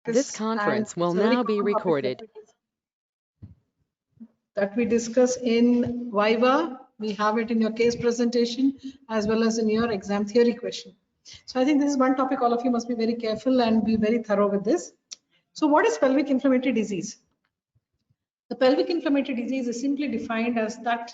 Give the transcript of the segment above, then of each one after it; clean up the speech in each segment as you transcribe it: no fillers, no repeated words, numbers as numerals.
This And conference will it's a very now be common topic recorded. that we discuss in Viva. We have it in your case presentation as well as in your exam theory question. So I think this is one topic all of you must be very careful and be very thorough with this. So what is pelvic inflammatory disease? The pelvic inflammatory disease is simply defined as that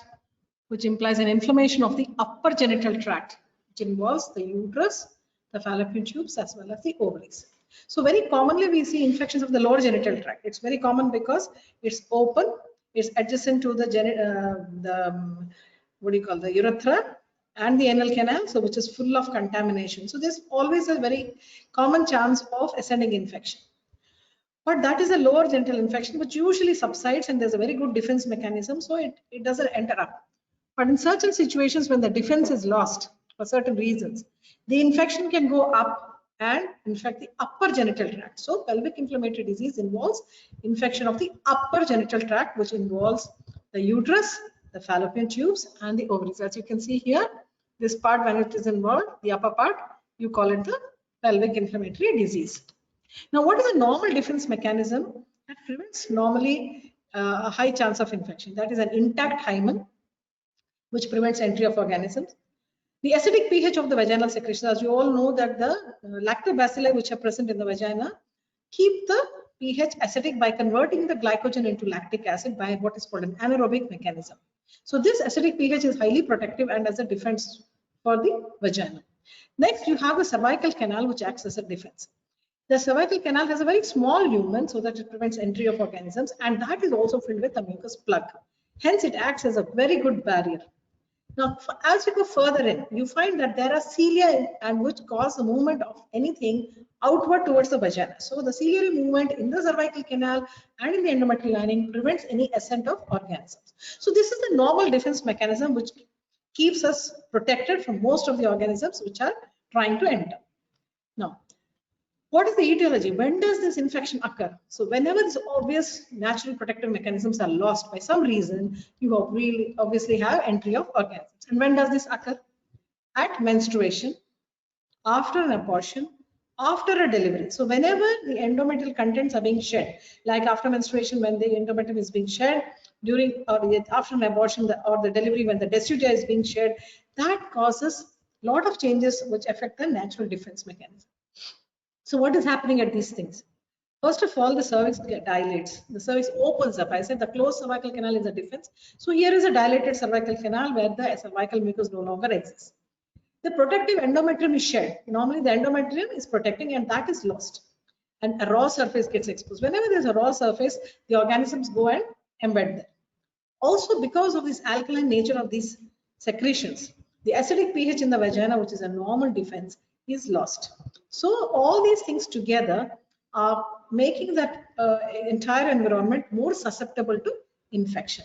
which implies an inflammation of the upper genital tract, which involves the uterus, the fallopian tubes, as well as the ovaries. So very commonly we see infections of the lower genital tract. It's very common because it's open, it's adjacent to the what do you call, the urethra and the anal canal, so which is full of contamination. So there's always a very common chance of ascending infection. But that is a lower genital infection which usually subsides and there's a very good defense mechanism, so it doesn't enter up. But in certain situations when the defense is lost for certain reasons, the infection can go up and infect the upper genital tract. So pelvic inflammatory disease involves infection of the upper genital tract, which involves the uterus, the fallopian tubes, and the ovaries. As you can see here, this part, when it is involved, the upper part, you call it the pelvic inflammatory disease. Now, what is a normal defense mechanism that prevents normally a high chance of infection? That is an intact hymen, which prevents entry of organisms. The acidic pH of the vaginal secretion, as you all know that the lactobacilli which are present in the vagina keep the pH acidic by converting the glycogen into lactic acid by what is called an anaerobic mechanism. So this acidic pH is highly protective and as a defense for the vagina. Next, you have the cervical canal which acts as a defense. The cervical canal has a very small lumen so that it prevents entry of organisms, and that is also filled with a mucus plug. Hence, it acts as a very good barrier. Now, as you go further in, you find that there are cilia and which cause the movement of anything outward towards the vagina. So the ciliary movement in the cervical canal and in the endometrial lining prevents any ascent of organisms. So this is the normal defense mechanism which keeps us protected from most of the organisms which are trying to enter. Now, what is the etiology? When does this infection occur? So whenever these obvious natural protective mechanisms are lost by some reason, you obviously have entry of organisms. And when does this occur? At menstruation, after an abortion, after a delivery. So whenever the endometrial contents are being shed, like after menstruation when the endometrium is being shed, during or after an abortion or the delivery when the deciduum is being shed, that causes a lot of changes which affect the natural defense mechanism. So what is happening at these things? First of all, the cervix dilates. The cervix opens up. I said the closed cervical canal is a defense. So here is a dilated cervical canal where the cervical mucus no longer exists. The protective endometrium is shed. Normally the endometrium is protecting and that is lost. And a raw surface gets exposed. Whenever there's a raw surface, the organisms go and embed there. Also, because of this alkaline nature of these secretions, the acidic pH in the vagina, which is a normal defense, is lost. So all these things together are making that entire environment more susceptible to infection.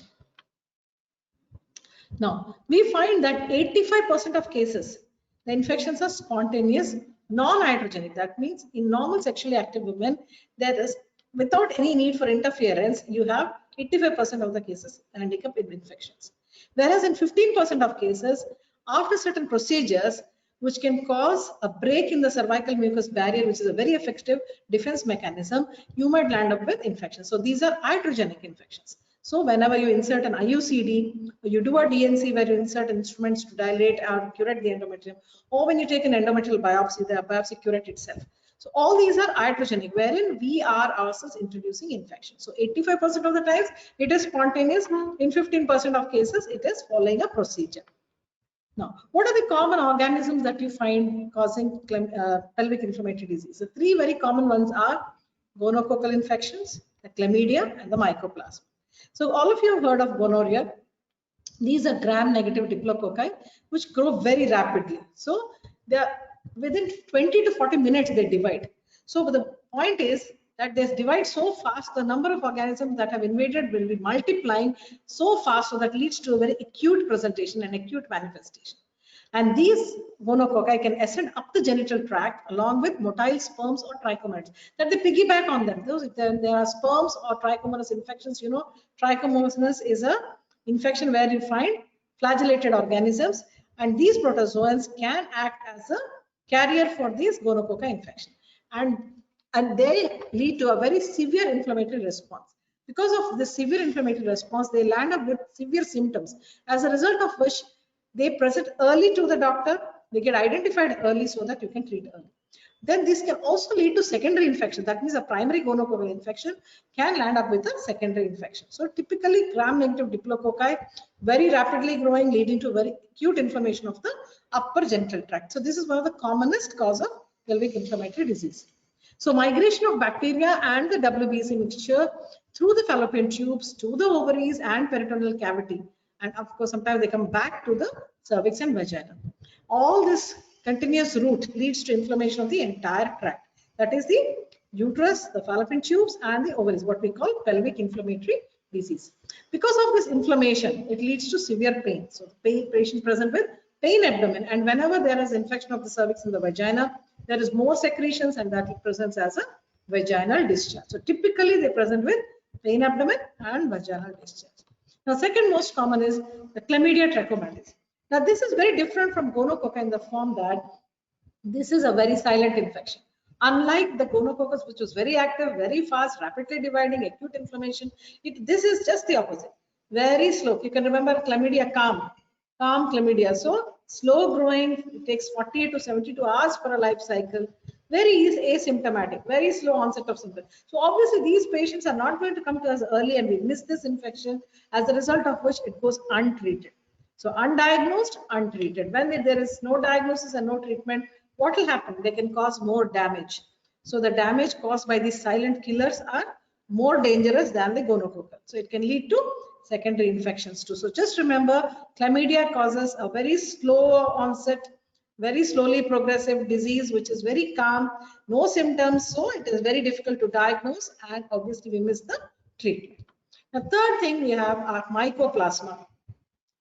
Now, we find that 85% of cases, the infections are spontaneous, non-iatrogenic. That means in normal sexually active women, there is, without any need for interference, you have 85% of the cases ending up in infections. Whereas in 15% of cases, after certain procedures, which can cause a break in the cervical mucus barrier, which is a very effective defense mechanism, you might land up with infections. So these are iatrogenic infections. So whenever you insert an IUCD, or you do a DNC where you insert instruments to dilate or curate the endometrium, or when you take an endometrial biopsy, the biopsy curate itself. So all these are iatrogenic, wherein we are ourselves introducing infection. So 85% of the times it is spontaneous. In 15% of cases, it is following a procedure. Now, what are the common organisms that you find causing pelvic inflammatory disease? The three very common ones are gonococcal infections, the chlamydia, and the mycoplasma. So all of you have heard of gonorrhea. These are gram-negative diplococci, which grow very rapidly. So they are within 20 to 40 minutes they divide. So the point is that they divide so fast, the number of organisms that have invaded will be multiplying so fast, so that leads to a very acute presentation and acute manifestation. And these gonococci can ascend up the genital tract along with motile sperms or trichomonas. That they piggyback on them. Those, if there are sperms or trichomonas infections, you know, trichomonas is a infection where you find flagellated organisms, and these protozoans can act as a carrier for these gonococci infection. And and they lead to a very severe inflammatory response. Because of the severe inflammatory response, they land up with severe symptoms, as a result of which they present early to the doctor, they get identified early so that you can treat early. Then this can also lead to secondary infection. That means a primary gonococcal infection can land up with a secondary infection. So typically gram-negative diplococci, very rapidly growing, leading to very acute inflammation of the upper genital tract. So this is one of the commonest cause of pelvic inflammatory disease. So migration of bacteria and the WBC mixture through the fallopian tubes to the ovaries and peritoneal cavity. And of course, sometimes they come back to the cervix and vagina. All this continuous route leads to inflammation of the entire tract. That is the uterus, the fallopian tubes, and the ovaries, what we call pelvic inflammatory disease. Because of this inflammation, it leads to severe pain. So the patient present with pain abdomen, and whenever there is infection of the cervix and the vagina, there is more secretions, and that presents as a vaginal discharge. So typically they present with pain abdomen and vaginal discharge. Now, second most common is the chlamydia trachomatis. Now, this is very different from gonococca in the form that this is a very silent infection. Unlike the gonococcus, which was very active, very fast, rapidly dividing, acute inflammation, this is just the opposite. Very slow. You can remember chlamydia, calm chlamydia. So slow growing, it takes 48 to 72 hours for a life cycle. Very asymptomatic, very slow onset of symptoms. So obviously these patients are not going to come to us early, and we miss this infection, as a result of which it goes untreated. So undiagnosed, untreated. When there is no diagnosis and no treatment, what will happen? They can cause more damage. So the damage caused by these silent killers are more dangerous than the gonococcal. So it can lead to secondary infections too. So just remember, chlamydia causes a very slow onset, very slowly progressive disease, which is very calm, no symptoms. So it is very difficult to diagnose, and obviously we miss the treatment. The third thing we have are mycoplasma.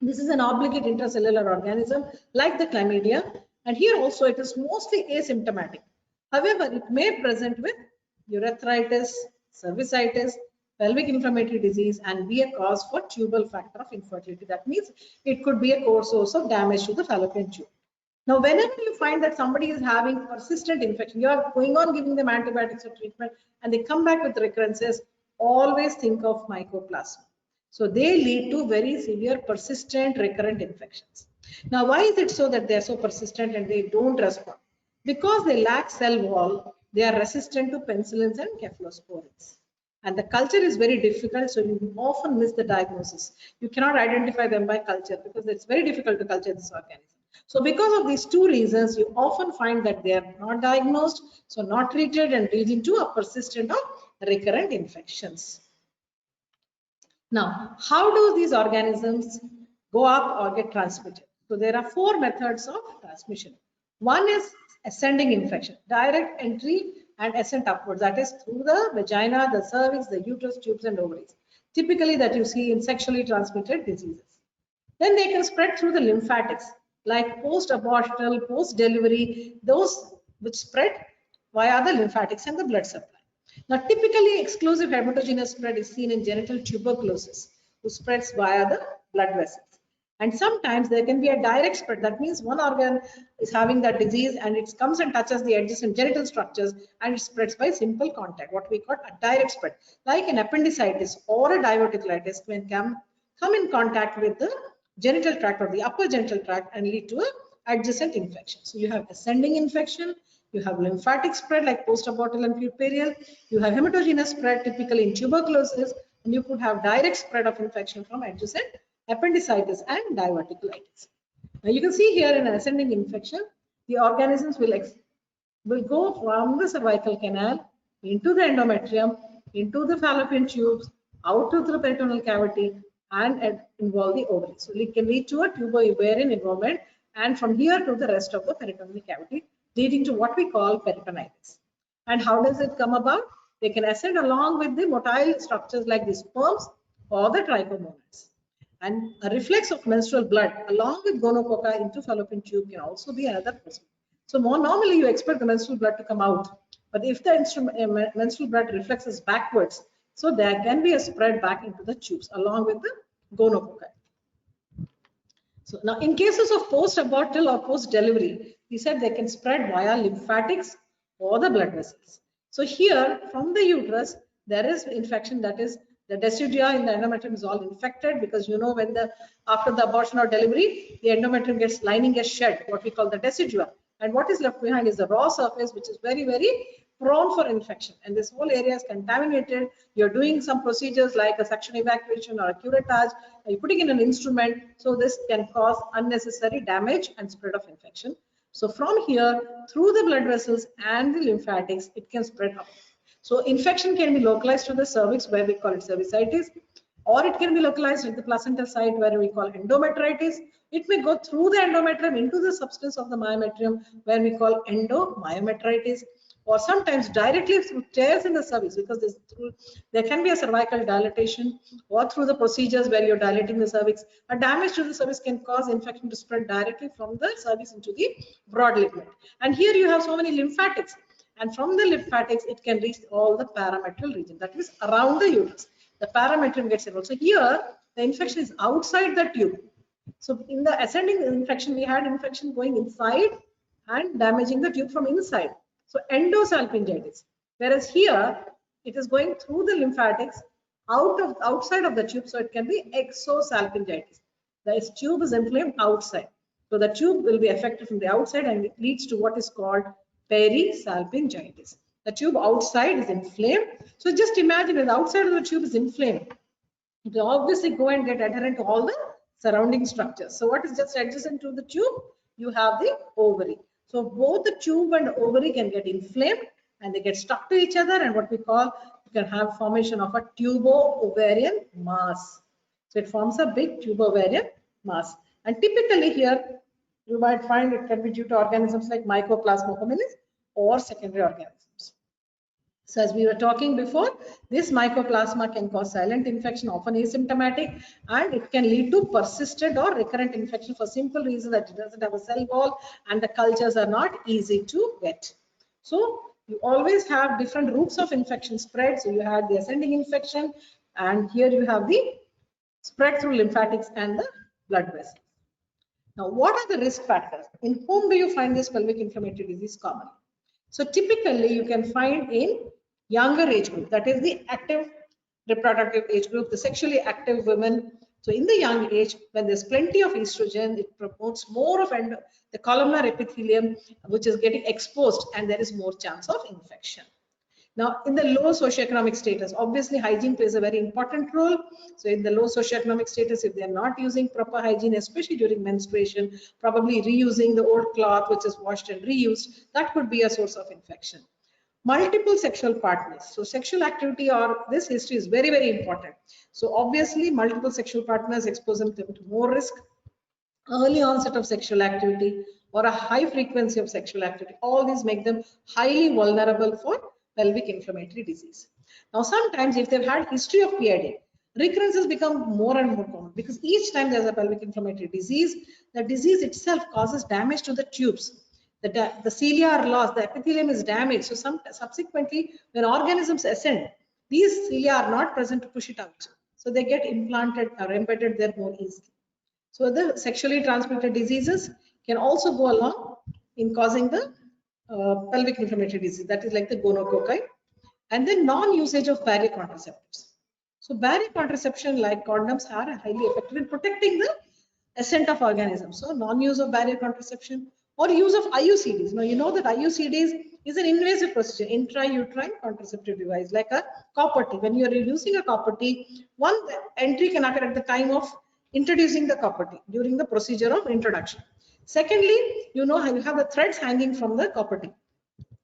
This is an obligate intracellular organism like the chlamydia, and here also it is mostly asymptomatic. However, it may present with urethritis, cervicitis, pelvic inflammatory disease, and be a cause for tubal factor of infertility. That means it could be a core source of damage to the fallopian tube. Now, whenever you find that somebody is having persistent infection, you are going on giving them antibiotics or treatment, and they come back with recurrences, always think of mycoplasma. So they lead to very severe, persistent, recurrent infections. Now, why is it so that they are so persistent and they don't respond? Because they lack cell wall, they are resistant to penicillins and cephalosporins. And the culture is very difficult, so you often miss the diagnosis. You cannot identify them by culture because it's very difficult to culture this organism. So because of these two reasons, you often find that they are not diagnosed, so not treated, and leading to a persistent or recurrent infections. Now, how do these organisms go up or get transmitted? So there are 4 methods of transmission. One is ascending infection, direct entry and ascent upwards, that is through the vagina, the cervix, the uterus, tubes, and ovaries. Typically that you see in sexually transmitted diseases. Then they can spread through the lymphatics, like post-abortal, post-delivery, those which spread via the lymphatics and the blood supply. Now, typically exclusive hematogenous spread is seen in genital tuberculosis, which spreads via the blood vessels. And sometimes there can be a direct spread. That means one organ is having that disease and it comes and touches the adjacent genital structures and it spreads by simple contact, what we call a direct spread. Like an appendicitis or a diverticulitis can come in contact with the genital tract or the upper genital tract and lead to an adjacent infection. So you have ascending infection, you have lymphatic spread like post-abortal and puerperial, you have hematogenous spread typically in tuberculosis, and you could have direct spread of infection from adjacent appendicitis and diverticulitis. Now you can see here in an ascending infection, the organisms will go from the cervical canal into the endometrium, into the fallopian tubes, out to the peritoneal cavity, and involve the ovary. So it can lead to a tubo-ovarian involvement, and from here to the rest of the peritoneal cavity, leading to what we call peritonitis. And how does it come about? They can ascend along with the motile structures like the sperms or the trichomonads. And a reflex of menstrual blood along with gonococca into fallopian tube can also be another procedure. So more normally you expect the menstrual blood to come out, but if the menstrual blood reflexes backwards, so there can be a spread back into the tubes along with the gonococca. So now in cases of post-abortal or post-delivery, we said they can spread via lymphatics or the blood vessels. So here from the uterus, there is infection, that is the decidua in the endometrium is all infected, because you know when after the abortion or delivery, the endometrium lining gets shed, what we call the decidua. And what is left behind is the raw surface, which is very, very prone for infection. And this whole area is contaminated. You're doing some procedures like a suction evacuation or a curettage, you're putting in an instrument. So this can cause unnecessary damage and spread of infection. So from here, through the blood vessels and the lymphatics, it can spread up. So infection can be localized to the cervix, where we call it cervicitis, or it can be localized at the placental site, where we call endometritis. It may go through the endometrium into the substance of the myometrium, where we call endomyometritis, or sometimes directly through tears in the cervix, because there can be a cervical dilatation, or through the procedures where you're dilating the cervix. A damage to the cervix can cause infection to spread directly from the cervix into the broad ligament. And here you have so many lymphatics, and from the lymphatics it can reach all the parametrial region, that is around the uterus. The parametrium gets involved. So here the infection is outside the tube. So in the ascending infection, we had infection going inside and damaging the tube from inside. So endosalpingitis. Whereas here it is going through the lymphatics outside of the tube, so it can be exosalpingitis. The tube is inflamed outside. So the tube will be affected from the outside, and it leads to what is called perisalpingitis. The tube outside is inflamed. So just imagine if the outside of the tube is inflamed, it will obviously go and get adherent to all the surrounding structures. So what is just adjacent to the tube? You have the ovary. So both the tube and ovary can get inflamed, and they get stuck to each other, and what we call, you can have formation of a tubo-ovarian mass. So it forms a big tubo-ovarian mass. And typically here, you might find it can be due to organisms like Mycoplasma hominis or secondary organisms. So as we were talking before, this mycoplasma can cause silent infection, often asymptomatic, and it can lead to persistent or recurrent infection for simple reason that it doesn't have a cell wall and the cultures are not easy to get. So you always have different routes of infection spread. So you have the ascending infection, and here you have the spread through lymphatics and the blood vessels. Now, what are the risk factors? In whom do you find this pelvic inflammatory disease common? So typically you can find in younger age group, that is the active reproductive age group, the sexually active women. So in the young age, when there's plenty of estrogen, it promotes more of the columnar epithelium, which is getting exposed, and there is more chance of infection. Now, in the low socioeconomic status, obviously hygiene plays a very important role. So in the low socioeconomic status, if they are not using proper hygiene, especially during menstruation, probably reusing the old cloth, which is washed and reused, that could be a source of infection. Multiple sexual partners. So sexual activity or this history is very, very important. So obviously multiple sexual partners expose them to more risk. Early onset of sexual activity or a high frequency of sexual activity, all these make them highly vulnerable for pelvic inflammatory disease. Now, sometimes if they've had history of PID, recurrences become more and more common, because each time there's a pelvic inflammatory disease, the disease itself causes damage to the tubes. The cilia are lost, the epithelium is damaged. So subsequently, when organisms ascend, these cilia are not present to push it out. So they get implanted or embedded there more easily. So the sexually transmitted diseases can also go along in causing the pelvic inflammatory disease, that is like the gonococci. And then non-usage of barrier contraceptives. So barrier contraception like condoms are highly effective in protecting the ascent of organisms. So non-use of barrier contraception or use of IUCDs. Now you know that IUCDs is an invasive procedure, intrauterine contraceptive device, like a copper T. When you are using a copper T, one entry can occur at the time of introducing the copper T during the procedure of introduction. Secondly, you know how you have the threads hanging from the copper T.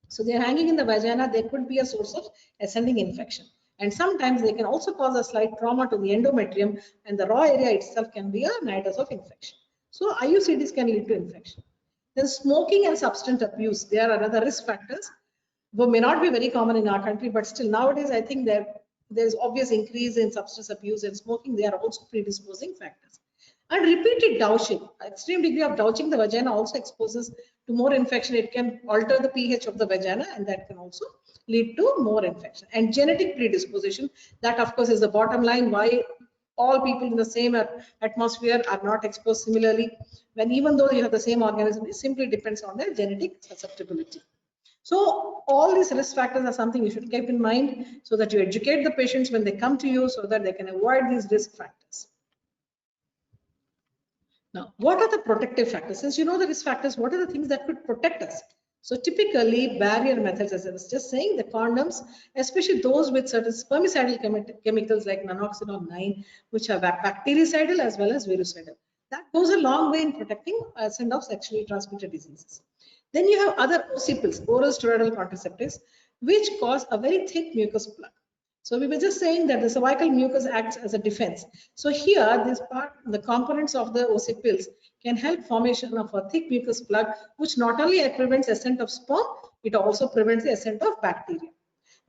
So they're hanging in the vagina, there could be a source of ascending infection. And sometimes they can also cause a slight trauma to the endometrium, and the raw area itself can be a nidus of infection. So IUCDs can lead to infection. Then smoking and substance abuse, they are another risk factors. Though may not be very common in our country, but still nowadays I think there's obvious increase in substance abuse and smoking. They are also predisposing factors. And repeated douching, extreme degree of douching the vagina also exposes to more infection. It can alter the pH of the vagina, and that can also lead to more infection. And genetic predisposition, that of course is the bottom line, why all people in the same atmosphere are not exposed similarly, when even though you have the same organism, it simply depends on their genetic susceptibility. So all these risk factors are something you should keep in mind so that you educate the patients when they come to you so that they can avoid these risk factors. Now, what are the protective factors? Since you know the risk factors, what are the things that could protect us? So typically barrier methods, as I was just saying, the condoms, especially those with certain spermicidal chemicals like naloxone 9, which are bactericidal as well as virucidal. That goes a long way in protecting us of sexually transmitted diseases. Then you have other OC pills, oral steroidal contraceptives, which cause a very thick mucus plug. So we were just saying that the cervical mucus acts as a defense. So here, this part, the components of the OC pills can help formation of a thick mucus plug, which not only prevents ascent of sperm, it also prevents the ascent of bacteria.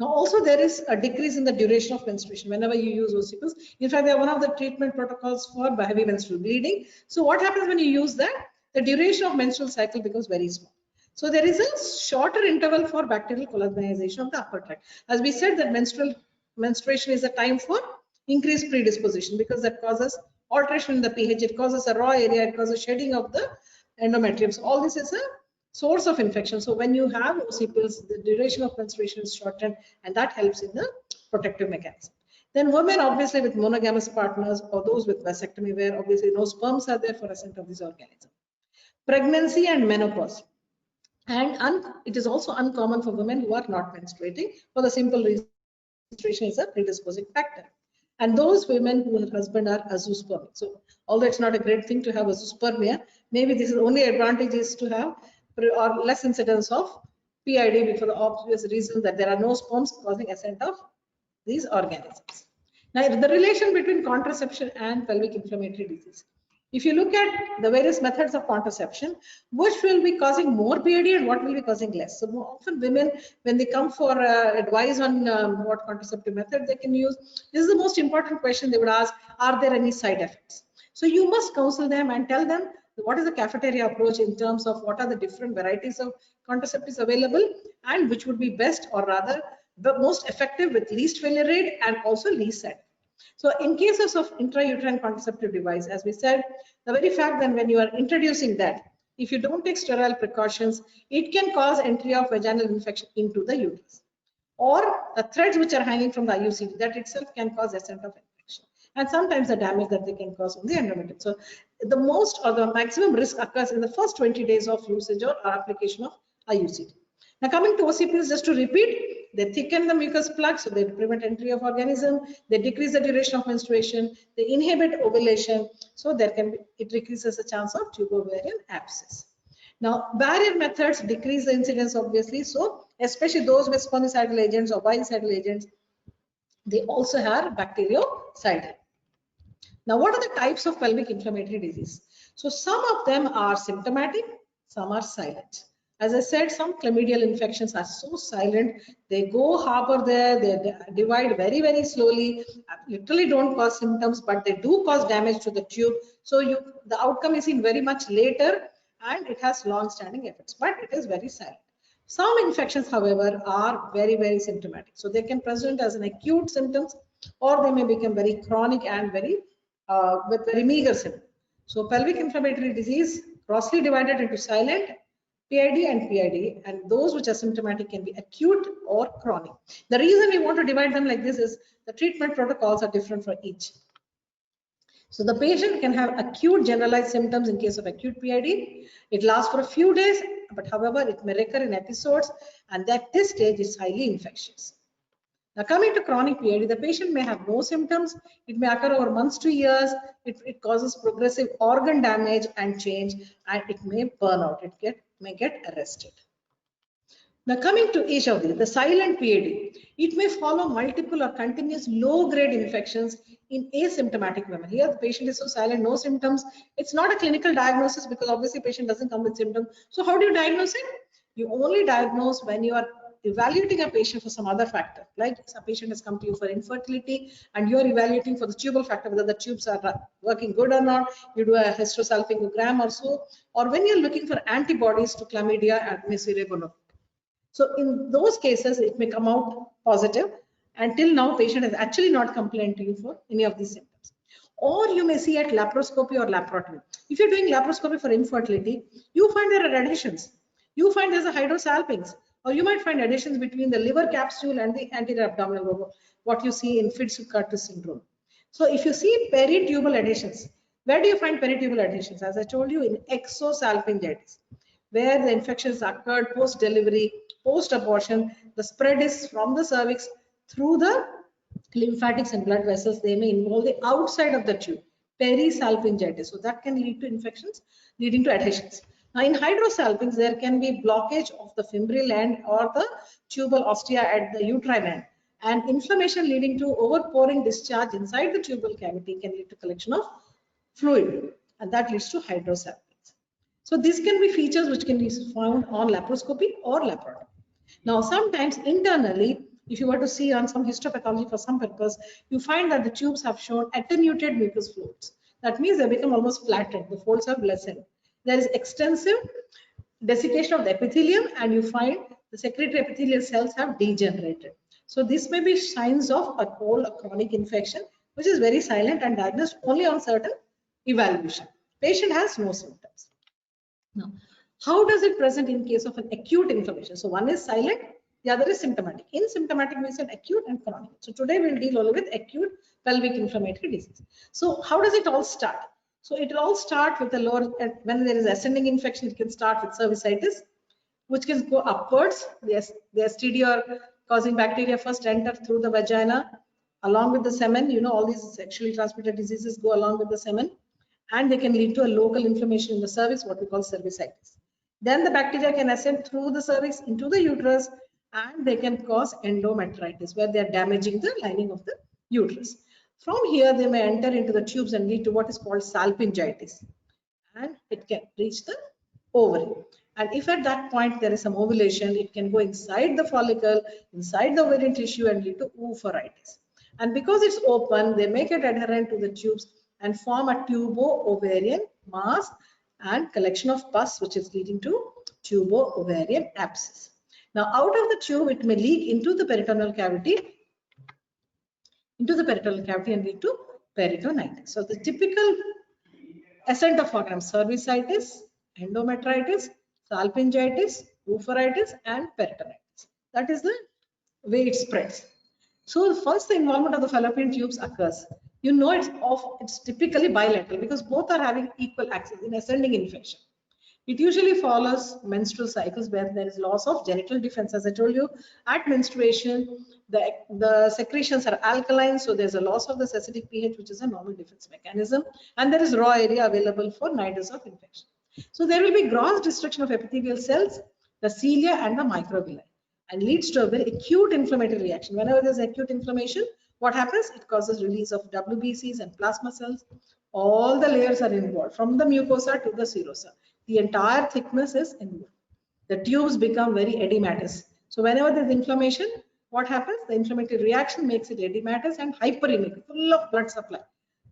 Now, also there is a decrease in the duration of menstruation whenever you use OC pills. In fact, they are one of the treatment protocols for heavy menstrual bleeding. So what happens when you use that? The duration of menstrual cycle becomes very small. So there is a shorter interval for bacterial colonization of the upper tract. As we said that menstruation is a time for increased predisposition because that causes alteration in the pH, it causes a raw area, it causes shedding of the endometrium. So all this is a source of infection. So when you have OC pills, the duration of menstruation is shortened and that helps in the protective mechanism. Then women obviously with monogamous partners or those with vasectomy where obviously no sperms are there for ascent of this organism. Pregnancy and menopause. And it is also uncommon for women who are not menstruating for the simple reason menstruation is a predisposing factor. And those women whose husband are azoospermic. So although it's not a great thing to have azoospermia, maybe this is only advantage is to have or less incidence of PID for the obvious reason that there are no sperms causing ascent of these organisms. Now, the relation between contraception and pelvic inflammatory disease. If you look at the various methods of contraception, which will be causing more PID and what will be causing less? So more often women, when they come for advice on what contraceptive method they can use, this is the most important question they would ask, are there any side effects? So you must counsel them and tell them what is the cafeteria approach in terms of what are the different varieties of contraceptives available and which would be best or rather the most effective with least failure rate and also least side. So in cases of intrauterine contraceptive device, as we said, the very fact that when you are introducing that, if you don't take sterile precautions, it can cause entry of vaginal infection into the uterus. Or the threads which are hanging from the IUCD, that itself can cause ascent of infection. And sometimes the damage that they can cause on the endometrium. So the most or the maximum risk occurs in the first 20 days of usage or application of IUCD. Now coming to OC pills, just to repeat, they thicken the mucus plug, so they prevent entry of organism, they decrease the duration of menstruation, they inhibit ovulation, so there can be, it decreases the chance of tubo-ovarian abscess. Now, barrier methods decrease the incidence obviously, so especially those with spermicidal agents or biocidal agents, they also have bactericidal. Now, what are the types of pelvic inflammatory disease? So some of them are symptomatic, some are silent. As I said, some chlamydial infections are so silent, they go harbor there, they divide very, very slowly, literally don't cause symptoms, but they do cause damage to the tube. So the outcome is seen very much later and it has long-standing effects, but it is very silent. Some infections, however, are very, very symptomatic. So they can present as an acute symptoms or they may become very chronic and very with very meager symptoms. So pelvic inflammatory disease grossly divided into silent, PID and PID, and those which are symptomatic can be acute or chronic. The reason we want to divide them like this is the treatment protocols are different for each. So the patient can have acute generalized symptoms in case of acute PID. It lasts for a few days, but however, it may recur in episodes, and at this stage is highly infectious. Now coming to chronic PID, the patient may have no symptoms. It may occur over months to years. It causes progressive organ damage and change, and it may burn out. It may get arrested. Now coming to each of these, the silent PID, it may follow multiple or continuous low-grade infections in asymptomatic women. Here the patient is so silent, no symptoms. It's not a clinical diagnosis because obviously patient doesn't come with symptoms. So how do you diagnose it? You only diagnose when you are evaluating a patient for some other factor, like a patient has come to you for infertility and you're evaluating for the tubal factor, whether the tubes are working good or not. You do a hysterosalpingogram or so, or when you're looking for antibodies to chlamydia and Neisseria gonorrhea. So in those cases, it may come out positive. Until now, patient has actually not complained to you for any of these symptoms. Or you may see at laparoscopy or laparotomy. If you're doing laparoscopy for infertility, you find there are adhesions. You find there's a hydrosalpinx. Or you might find adhesions between the liver capsule and the anterior abdominal wall, what you see in Fitz-Curtis syndrome. So if you see peritubal adhesions, where do you find peritubal adhesions? As I told you, in exosalpingitis, where the infections occurred post-delivery, post-abortion, the spread is from the cervix through the lymphatics and blood vessels. They may involve the outside of the tube, perisalpingitis. So that can lead to infections leading to adhesions. Now in hydrosalpinx, there can be blockage of the fimbrial end or the tubal ostia at the uterine end, and inflammation leading to overpouring discharge inside the tubal cavity can lead to collection of fluid, and that leads to hydrosalpinx. So these can be features which can be found on laparoscopy or laparotomy. Now, sometimes internally, if you were to see on some histopathology for some purpose, you find that the tubes have shown attenuated mucous folds. That means they become almost flattened. The folds have lessened. There is extensive desiccation of the epithelium, and you find the secretory epithelial cells have degenerated. So this may be signs of a cold or chronic infection, which is very silent and diagnosed only on certain evaluation. Patient has no symptoms. Now, how does it present in case of an acute inflammation? So one is silent, the other is symptomatic. In symptomatic, we said acute and chronic. So today we'll deal only with acute pelvic inflammatory disease. So how does it all start? So it will all start with the lower, when there is ascending infection, it can start with cervicitis, which can go upwards. The STD or causing bacteria first enter through the vagina along with the semen. You know, all these sexually transmitted diseases go along with the semen, and they can lead to a local inflammation in the cervix, what we call cervicitis. Then the bacteria can ascend through the cervix into the uterus, and they can cause endometritis, where they are damaging the lining of the uterus. From here, they may enter into the tubes and lead to what is called salpingitis, and it can reach the ovary. And if at that point there is some ovulation, it can go inside the follicle, inside the ovarian tissue, and lead to oophorytis. And because it's open, they make it adherent to the tubes and form a tubo-ovarian mass and collection of pus, which is leading to tubo-ovarian abscess. Now, out of the tube, it may leak into the peritoneal cavity, and lead to peritonitis. So the typical ascent of organs: cervicitis, endometritis, salpingitis, oophorytis, and peritonitis. That is the way it spreads. So first, the involvement of the fallopian tubes occurs. You know it's typically bilateral because both are having equal access in ascending infection. It usually follows menstrual cycles where there is loss of genital defense. As I told you, at menstruation, the secretions are alkaline, so there's a loss of the acidic pH, which is a normal defense mechanism, and there is raw area available for nidus of infection. So there will be gross destruction of epithelial cells, the cilia, and the microvilli, and leads to a very acute inflammatory reaction. Whenever there's acute inflammation, what happens? It causes release of WBCs and plasma cells. All the layers are involved, from the mucosa to the serosa. The entire thickness is involved. The tubes become very edematous. So whenever there's inflammation, what happens? The inflammatory reaction makes it edematous and hyperemic, full of blood supply.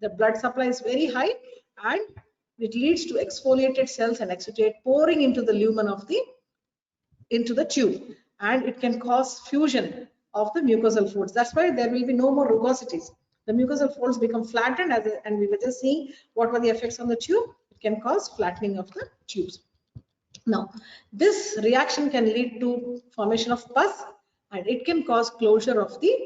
The blood supply is very high, and it leads to exfoliated cells and exudate pouring into the lumen of the tube, and it can cause fusion of the mucosal folds. That's why there will be no more rugosities. The mucosal folds become flattened, and we were just seeing what were the effects on the tube. It can cause flattening of the tubes. Now, this reaction can lead to formation of pus, and it can cause closure of the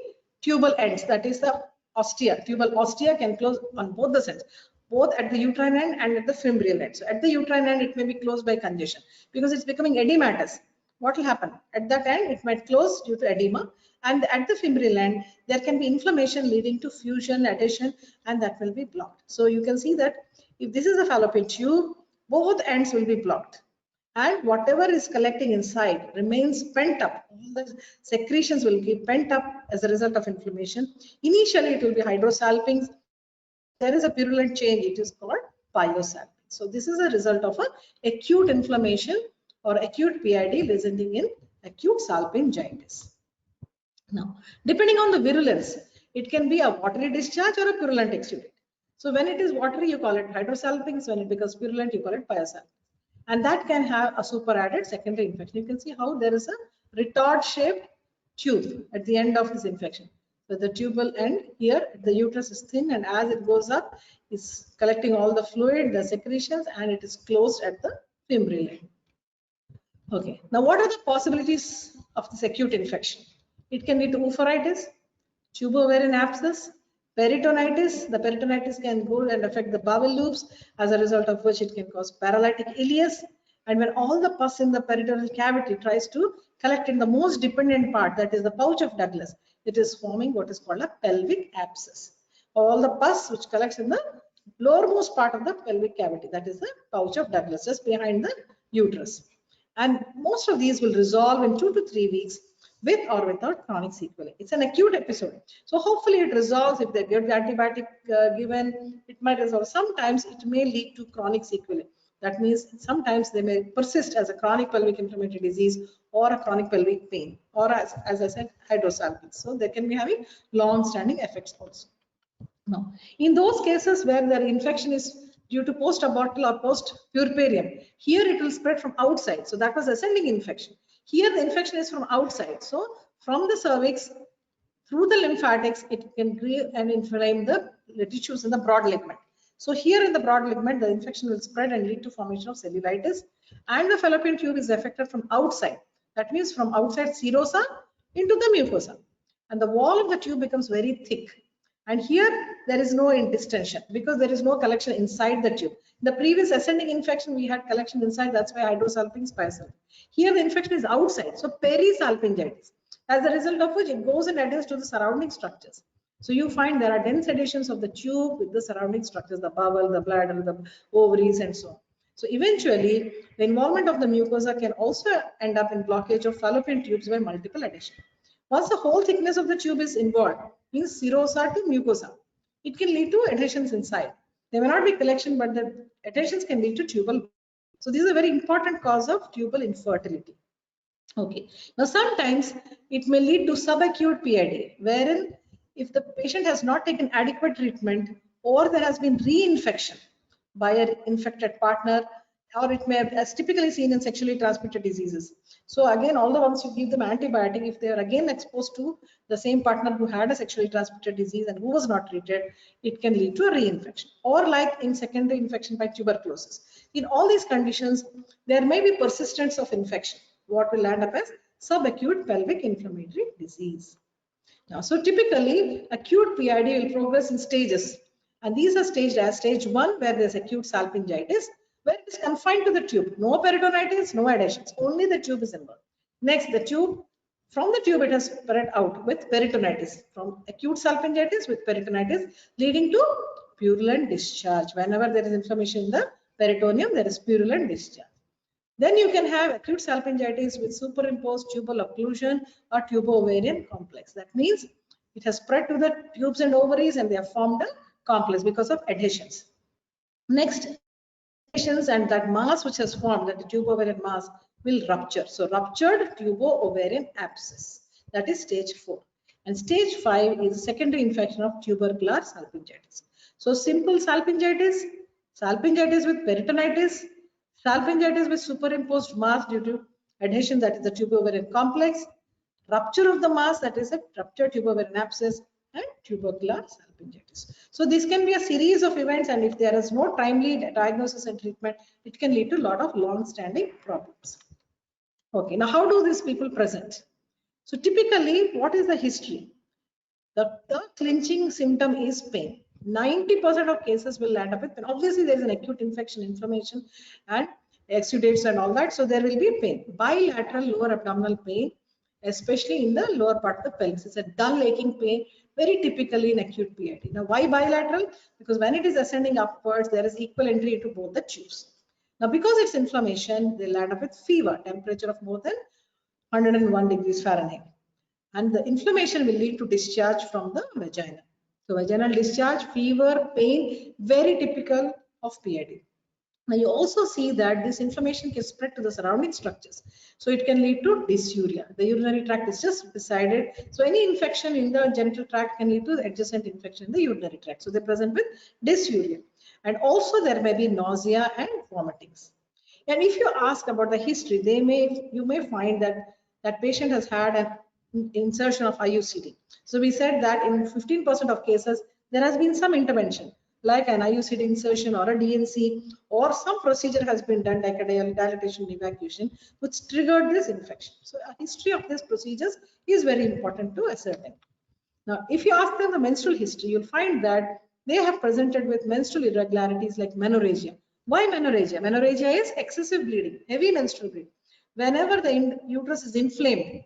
tubal ends. That is the ostia. Tubal ostia can close on both the sides, both at the uterine end and at the fimbrial end. So at the uterine end, it may be closed by congestion because it's becoming edematous. What will happen? At that end, it might close due to edema, and at the fimbrial end, there can be inflammation leading to fusion, adhesion, and that will be blocked. So you can see that if this is a fallopian tube, both ends will be blocked, and whatever is collecting inside remains pent up. All the secretions will be pent up as a result of inflammation. Initially, it will be hydrosalpinx. There is a purulent change. It is called pyosalpinx. So this is a result of a acute inflammation or acute PID resulting in acute salpingitis. Now, depending on the virulence, it can be a watery discharge or a purulent exudate. So when it is watery, you call it hydrosalpinx. When it becomes purulent, you call it pyosalpinx. And that can have a superadded secondary infection. You can see how there is a retard-shaped tube at the end of this infection. So the tubal end here, the uterus is thin, and as it goes up, it's collecting all the fluid, the secretions, and it is closed at the fimbrial end. Okay, now what are the possibilities of this acute infection? It can lead to oophorytis, tubo-ovarian abscess, peritonitis. The peritonitis can go and affect the bowel loops, as a result of which it can cause paralytic ileus. And when all the pus in the peritoneal cavity tries to collect in the most dependent part, that is the pouch of Douglas, it is forming what is called a pelvic abscess. All the pus which collects in the lowermost part of the pelvic cavity, that is the pouch of Douglas, just behind the uterus. And most of these will resolve in 2 to 3 weeks with or without chronic sequelae. It's an acute episode. So hopefully it resolves. If they get the antibiotic given, it might resolve. Sometimes it may lead to chronic sequelae. That means sometimes they may persist as a chronic pelvic inflammatory disease or a chronic pelvic pain, or as I said, hydrosalpinx. So they can be having long-standing effects also. Now, in those cases where the infection is due to post-abortal or post-puerperium, here it will spread from outside. So that was ascending infection. Here the infection is from outside. So from the cervix through the lymphatics, it can create and inflame the tissues in the broad ligament. So here in the broad ligament, the infection will spread and lead to formation of cellulitis, and the fallopian tube is affected from outside. That means from outside serosa into the mucosa, and the wall of the tube becomes very thick. And here there is no distension because there is no collection inside the tube. The previous ascending infection we had collection inside, that's why hydrosalpinx, pyosalpinx. Here the infection is outside, so perisalpingitis, as a result of which it goes and adheres to the surrounding structures. So you find there are dense adhesions of the tube with the surrounding structures, the bowel, the bladder, the ovaries, and so on. So eventually, the involvement of the mucosa can also end up in blockage of fallopian tubes by multiple adhesions. Once the whole thickness of the tube is involved, means serosa to mucosa, it can lead to adhesions inside. There may not be collection, but the adhesions can lead to tubal. So this is a very important cause of tubal infertility. Okay. Now sometimes it may lead to subacute PID, wherein if the patient has not taken adequate treatment or there has been reinfection by an infected partner, or it may have, as typically seen in sexually transmitted diseases. So again, all the ones you give them antibiotic, if they are again exposed to the same partner who had a sexually transmitted disease and who was not treated, it can lead to a reinfection, or like in secondary infection by tuberculosis. In all these conditions, there may be persistence of infection, what will end up as subacute pelvic inflammatory disease. Now, so typically acute PID will progress in stages, and these are staged as stage 1, where there's acute salpingitis, where it is confined to the tube, no peritonitis, no adhesions, only the tube is involved. Next, the tube, from the tube it has spread out with peritonitis, from acute salpingitis with peritonitis, leading to purulent discharge. Whenever there is inflammation in the peritoneum, there is purulent discharge. Then you can have acute salpingitis with superimposed tubal occlusion or tubo-ovarian complex. That means it has spread to the tubes and ovaries and they have formed a complex because of adhesions. Next, adhesions and that mass which has formed, that the tubo-ovarian mass, will rupture. So ruptured tubo-ovarian abscess. That is stage 4. And stage 5 is secondary infection of tubercular salpingitis. So simple salpingitis, salpingitis with peritonitis, salpingitis with superimposed mass due to adhesion, that is the tubo-ovarian complex, rupture of the mass, that is a ruptured tubo-ovarian abscess, and tubercular salpingitis. So this can be a series of events, and if there is no timely diagnosis and treatment, it can lead to a lot of long-standing problems. Okay, now how do these people present? So typically, what is the history? The clinching symptom is pain. 90% of cases will land up with pain. Obviously, there is an acute infection, inflammation, and exudates and all that. So there will be pain. Bilateral lower abdominal pain, especially in the lower part of the pelvis. It's a dull aching pain, very typically in acute PID. Now, why bilateral? Because when it is ascending upwards, there is equal entry into both the tubes. Now, because it's inflammation, they land up with fever, temperature of more than 101 degrees Fahrenheit. And the inflammation will lead to discharge from the vagina. So vaginal discharge, fever, pain, very typical of PID. Now you also see that this inflammation can spread to the surrounding structures. So it can lead to dysuria. The urinary tract is just beside it. So any infection in the genital tract can lead to adjacent infection in the urinary tract. So they present with dysuria. And also there may be nausea and vomitings. And if you ask about the history, you may find that that patient has had an insertion of IUCD. So we said that in 15% of cases, there has been some intervention. like an IUCD insertion or a DNC, or some procedure has been done like a dilatation evacuation, which triggered this infection. So a history of these procedures is very important to ascertain. Now, if you ask them the menstrual history, you'll find that they have presented with menstrual irregularities like menorrhagia. Why menorrhagia? Menorrhagia is excessive bleeding, heavy menstrual bleeding. Whenever the uterus is inflamed,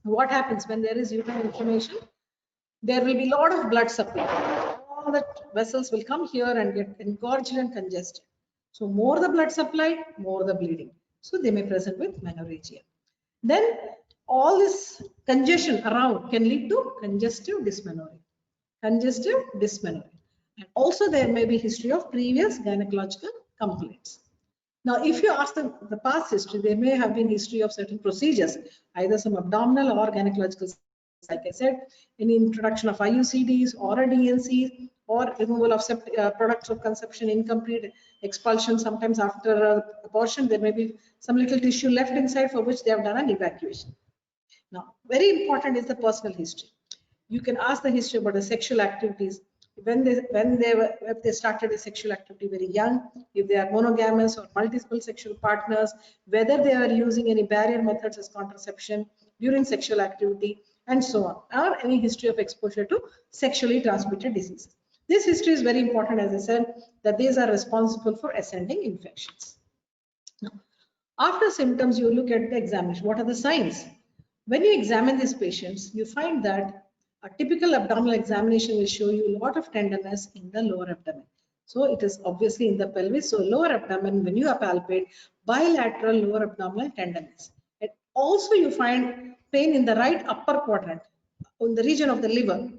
what happens when there is uterine inflammation? There will be a lot of blood supply. All the vessels will come here and get engorged and congested. So more the blood supply, more the bleeding. So they may present with menorrhagia. Then all this congestion around can lead to congestive dysmenorrhea. Congestive dysmenorrhea. And also there may be history of previous gynecological complaints. Now, if you ask the past history, there may have been history of certain procedures, either some abdominal or gynecological, like I said, any introduction of IUCDs or a DNC, or removal of products of conception, incomplete expulsion. Sometimes after abortion, there may be some little tissue left inside for which they have done an evacuation. Now, very important is the personal history. You can ask the history about the sexual activities. If they started a sexual activity very young, if they are monogamous or multiple sexual partners, whether they are using any barrier methods as contraception during sexual activity, and so on, or any history of exposure to sexually transmitted diseases. This history is very important, as I said, that these are responsible for ascending infections. Now, after symptoms, you look at the examination. What are the signs? When you examine these patients, you find that a typical abdominal examination will show you a lot of tenderness in the lower abdomen. So it is obviously in the pelvis. So lower abdomen, when you palpate, bilateral lower abdominal tenderness. And also you find pain in the right upper quadrant, in the region of the liver.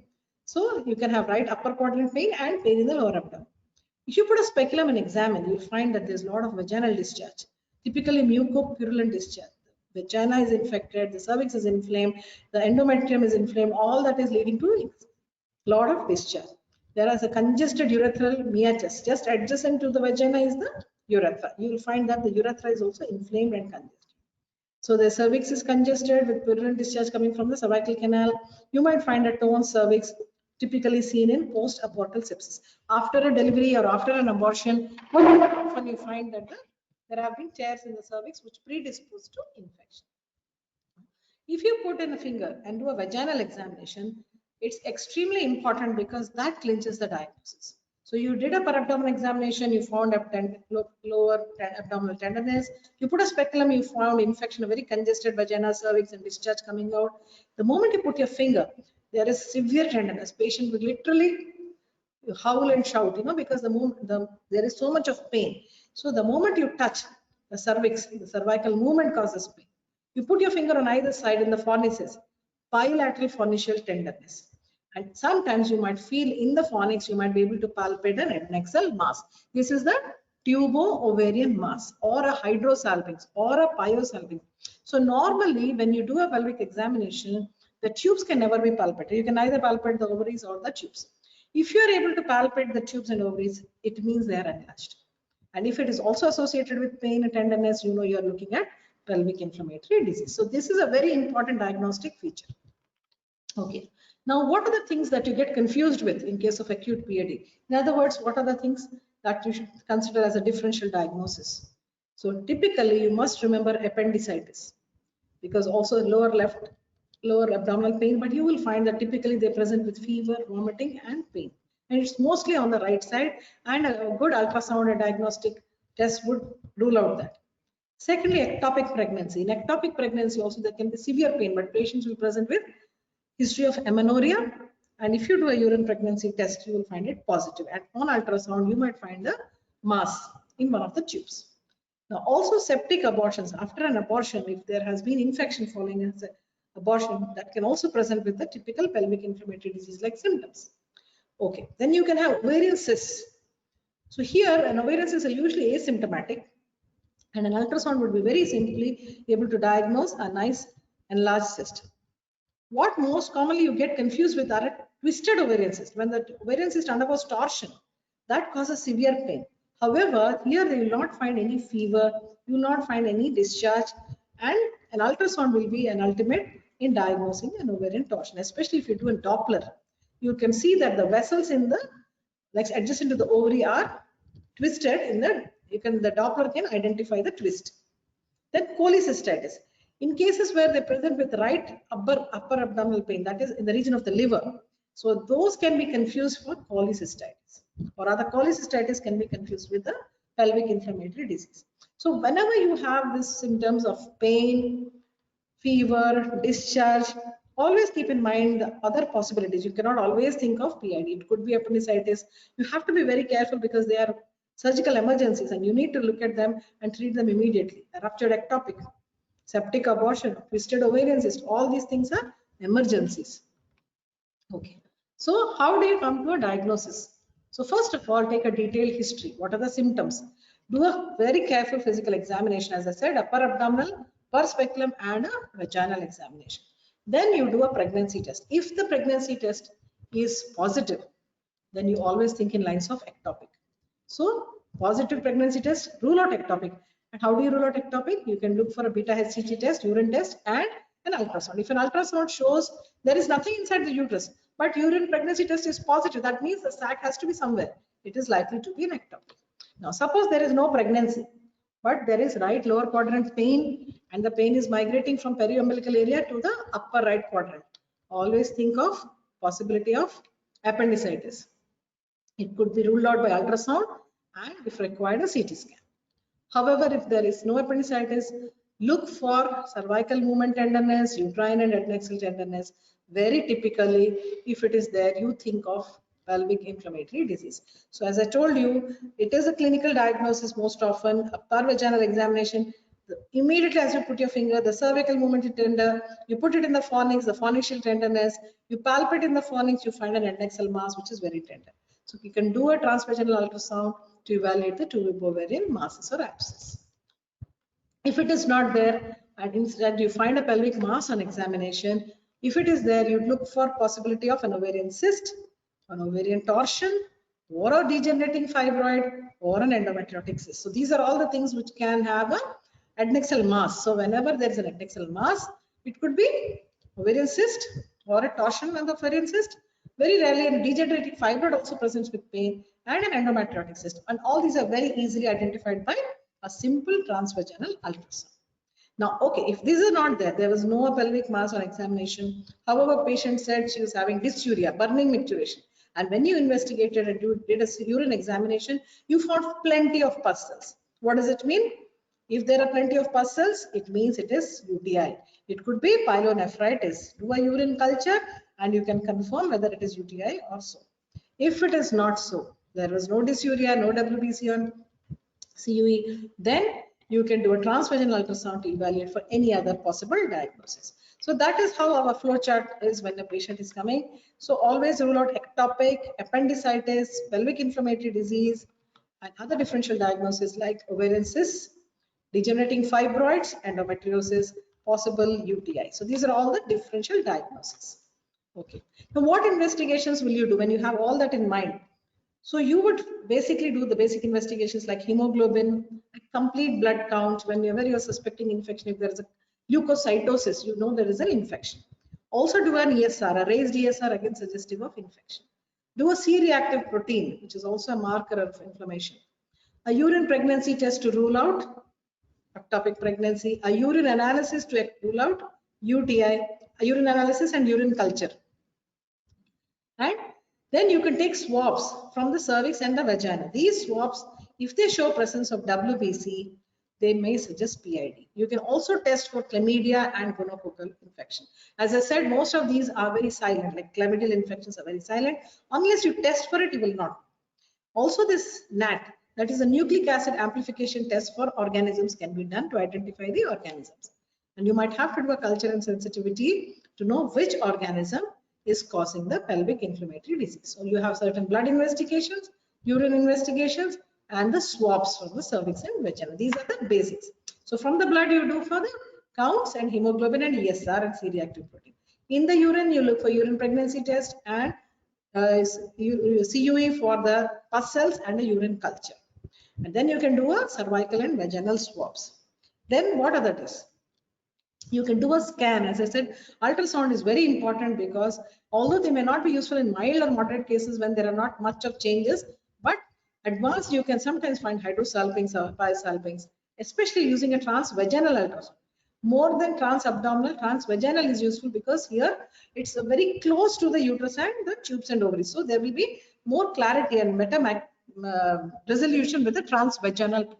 So you can have right upper quadrant pain and pain in the lower abdomen. If you put a speculum and examine, you'll find that there's a lot of vaginal discharge, typically mucopurulent discharge. The vagina is infected, the cervix is inflamed, the endometrium is inflamed, all that is leading to a lot of discharge. There is a congested urethral meatus. Just adjacent to the vagina is the urethra. You will find that the urethra is also inflamed and congested. So the cervix is congested with purulent discharge coming from the cervical canal. You might find a torn cervix, typically seen in post-abortal sepsis. After a delivery or after an abortion, often you find that there have been tears in the cervix which predispose to infection. If you put in a finger and do a vaginal examination, it's extremely important because that clinches the diagnosis. So you did a per abdomen examination, you found lower abdominal tenderness. You put a speculum, you found infection, a very congested vagina, cervix, and discharge coming out. The moment you put your finger, there is severe tenderness. Patient will literally howl and shout, because there is so much of pain. So the moment you touch the cervix, the cervical movement causes pain. You put your finger on either side in the fornices, bilateral fornicial tenderness. And sometimes you might feel in the fornix, you might be able to palpate an adnexal mass. This is the tubo-ovarian mass or a hydrosalpinx or a pyosalpinx. So normally when you do a pelvic examination, the tubes can never be palpated. You can either palpate the ovaries or the tubes. If you are able to palpate the tubes and ovaries, it means they are enlarged. And if it is also associated with pain and tenderness, you are looking at pelvic inflammatory disease. So this is a very important diagnostic feature. Okay. Now, what are the things that you get confused with in case of acute PAD? In other words, what are the things that you should consider as a differential diagnosis? So typically, you must remember appendicitis, because also lower abdominal pain, but you will find that typically they present with fever, vomiting, and pain. And it's mostly on the right side, and a good ultrasound and diagnostic test would rule out that. Secondly, ectopic pregnancy. In ectopic pregnancy also there can be severe pain, but patients will present with history of amenorrhea, and if you do a urine pregnancy test, you will find it positive. And on ultrasound, you might find a mass in one of the tubes. Now, also septic abortions. After an abortion, if there has been infection following an abortion, that can also present with the typical pelvic inflammatory disease like symptoms. Okay, then you can have ovarian cysts. So here, an ovarian cyst is usually asymptomatic, and an ultrasound would be very simply able to diagnose a nice enlarged cyst. What most commonly you get confused with are a twisted ovarian cyst. When the ovarian cyst undergoes torsion, that causes severe pain. However, here they will not find any fever, you will not find any discharge, and an ultrasound will be an ultimate in diagnosing an ovarian torsion, especially if you do a Doppler. You can see that the vessels in the legs adjacent to the ovary are twisted the Doppler can identify the twist. Then cholecystitis. In cases where they present with right upper abdominal pain, that is in the region of the liver, so those can be confused for cholecystitis, or other cholecystitis can be confused with the pelvic inflammatory disease. So whenever you have these symptoms of pain, fever, discharge, always keep in mind the other possibilities. You cannot always think of PID. It could be appendicitis. You have to be very careful because they are surgical emergencies and you need to look at them and treat them immediately. A ruptured ectopic, septic abortion, twisted ovarian cyst, all these things are emergencies. Okay. So how do you come to a diagnosis? So first of all, take a detailed history. What are the symptoms? Do a very careful physical examination, as I said, upper abdominal, per speculum, and a vaginal examination. Then you do a pregnancy test. If the pregnancy test is positive, then you always think in lines of ectopic. So positive pregnancy test, rule out ectopic. And how do you rule out ectopic? You can look for a beta HCG test, urine test, and an ultrasound. If an ultrasound shows there is nothing inside the uterus, but urine pregnancy test is positive, that means the sac has to be somewhere. It is likely to be an ectopic. Now, suppose there is no pregnancy, but there is right lower quadrant pain, and the pain is migrating from periumbilical area to the upper right quadrant. Always think of possibility of appendicitis. It could be ruled out by ultrasound and if required a CT scan. However, if there is no appendicitis, look for cervical movement tenderness, uterine and adnexal tenderness. Very typically, if it is there, you think of pelvic inflammatory disease. So as I told you, it is a clinical diagnosis most often, a per vaginal examination. Immediately as you put your finger, the cervical movement is tender, you put it in the fornixial tenderness, you palpate in the fornix, you find an adnexal mass which is very tender. So you can do a transvaginal ultrasound to evaluate the two ovarian masses or abscess. If it is not there, and instead you find a pelvic mass on examination, if it is there, you look for possibility of an ovarian cyst, an ovarian torsion, or a degenerating fibroid, or an endometriotic cyst. So these are all the things which can have an adnexal mass. So whenever there is an adnexal mass, it could be ovarian cyst or a torsion on the ovarian cyst. Very rarely, a degenerating fibroid also presents with pain, and an endometriotic cyst. And all these are very easily identified by a simple transvaginal ultrasound. Now, okay, if this is not there, there was no pelvic mass on examination. However, patient said she was having dysuria, burning micturition. And when you investigated and did a urine examination, you found plenty of pus cells. What does it mean? If there are plenty of pus cells, it means it is UTI. It could be pyelonephritis. Do a urine culture and you can confirm whether it is UTI or so. If it is not so, there was no dysuria, no WBC on CUE, then you can do a transvaginal ultrasound to evaluate for any other possible diagnosis. So that is how our flow chart is when the patient is coming. So always rule out ectopic, appendicitis, pelvic inflammatory disease, and other differential diagnoses like ovarian cysts, degenerating fibroids, endometriosis, possible UTI. So these are all the differential diagnoses. Okay. Now what investigations will you do when you have all that in mind? So you would basically do the basic investigations like hemoglobin, complete blood count. Whenever you're suspecting infection, if there is a leukocytosis, you know there is an infection. Also do an ESR, a raised ESR again suggestive of infection. Do a C-reactive protein, which is also a marker of inflammation. A urine pregnancy test to rule out ectopic pregnancy, a urine analysis to rule out UTI, a urine analysis and urine culture. And then you can take swabs from the cervix and the vagina. These swabs, if they show presence of WBC, they may suggest PID. You can also test for chlamydia and gonococcal infection. As I said, most of these are very silent, like chlamydial infections are very silent. Unless you test for it, you will not. Also this NAT, that is a nucleic acid amplification test for organisms, can be done to identify the organisms. And you might have to do a culture and sensitivity to know which organism is causing the pelvic inflammatory disease. So you have certain blood investigations, urine investigations, and the swabs from the cervix and vagina. These are the basics. So from the blood you do for the counts and hemoglobin and ESR and C-reactive protein. In the urine you look for urine pregnancy test and CUE for the pus cells and a urine culture. And then you can do a cervical and vaginal swabs. Then what other tests? You can do a scan. As I said, ultrasound is very important because although they may not be useful in mild or moderate cases when there are not much of changes, but advanced you can sometimes find hydrosalpinx or pyosalpinx, especially using a transvaginal ultrasound. More than transabdominal, transvaginal is useful because here it's very close to the uterus and the tubes and ovaries. So there will be more clarity and better resolution with the transvaginal.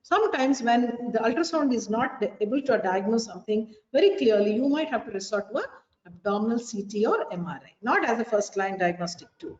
Sometimes when the ultrasound is not able to diagnose something very clearly, you might have to resort to an abdominal CT or MRI, not as a first line diagnostic tool.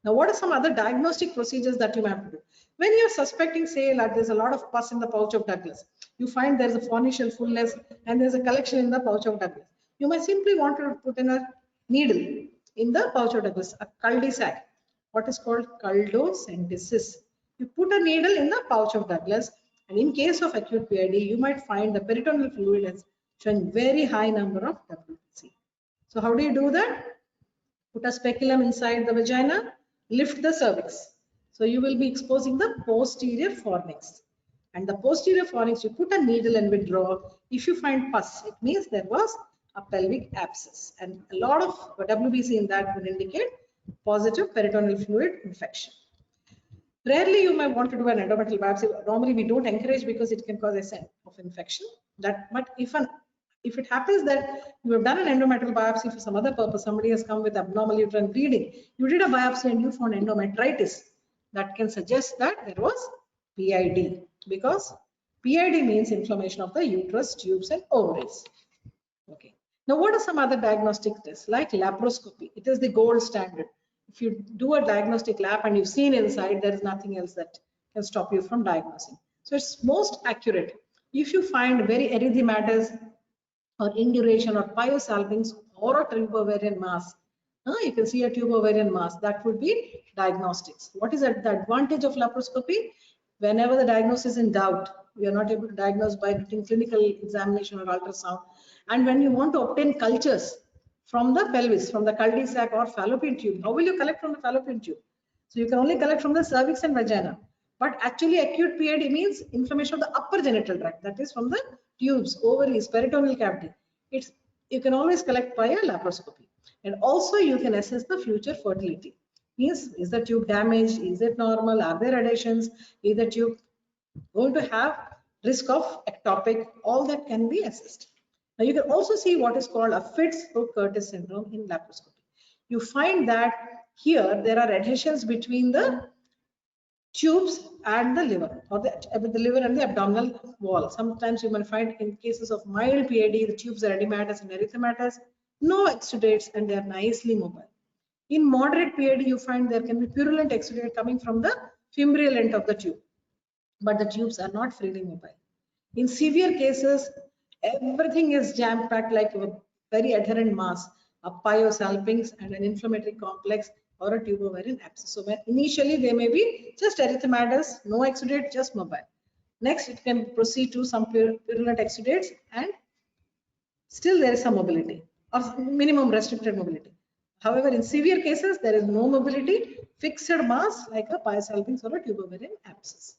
Now, what are some other diagnostic procedures that you may have to do? When you're suspecting, say, that there's a lot of pus in the pouch of Douglas, you find there's a fornicial fullness and there's a collection in the pouch of Douglas. You might simply want to put in a needle in the pouch of Douglas, a cul-de-sac, what is called culdocentesis. You put a needle in the pouch of Douglas, and in case of acute PID, you might find the peritoneal fluid is showing very high number of WBC. So how do you do that? Put a speculum inside the vagina, lift the cervix. So you will be exposing the posterior fornix. And the posterior fornix, you put a needle and withdraw. If you find pus, it means there was a pelvic abscess. And a lot of WBC in that would indicate positive peritoneal fluid infection. Rarely you might want to do an endometrial biopsy. Normally we don't encourage because it can cause a sign of infection. But if it happens that you have done an endometrial biopsy for some other purpose, somebody has come with abnormal uterine bleeding, you did a biopsy and you found endometritis, that can suggest that there was PID, because PID means inflammation of the uterus, tubes and ovaries. Okay. Now, what are some other diagnostic tests like laparoscopy? It is the gold standard. If you do a diagnostic lap and you've seen inside, there is nothing else that can stop you from diagnosing. So it's most accurate. If you find very erythematous or induration or pyosalpinx or a tube ovarian mass, you can see a tube ovarian mass, that would be diagnostics. What is the advantage of laparoscopy? Whenever the diagnosis is in doubt, we are not able to diagnose by doing clinical examination or ultrasound. And when you want to obtain cultures from the pelvis, from the cul-de-sac or fallopian tube, how will you collect from the fallopian tube? So you can only collect from the cervix and vagina. But actually acute PID means inflammation of the upper genital tract, that is from the tubes, ovaries, peritoneal cavity. You can always collect by a laparoscopy. And also you can assess the future fertility. Means, is the tube damaged? Is it normal? Are there adhesions? Is the tube going to have risk of ectopic? All that can be assessed. Now you can also see what is called a Fitz-Curtis syndrome in laparoscopy. You find that here there are adhesions between the tubes and the liver, or the liver and the abdominal wall. Sometimes you might find in cases of mild PID, the tubes are edematous and erythematous, no exudates, and they are nicely mobile. In moderate PID, you find there can be purulent exudate coming from the fimbrial end of the tube, but the tubes are not freely mobile. In severe cases, everything is jam-packed like a very adherent mass, a pyosalpinx and an inflammatory complex or a tube ovarian abscess. So initially they may be just erythematous, no exudate, just mobile. Next, it can proceed to some purulent exudates and still there is some mobility or minimum restricted mobility. However, in severe cases, there is no mobility, fixed mass like a pyosalpinx or a tube ovarian abscess.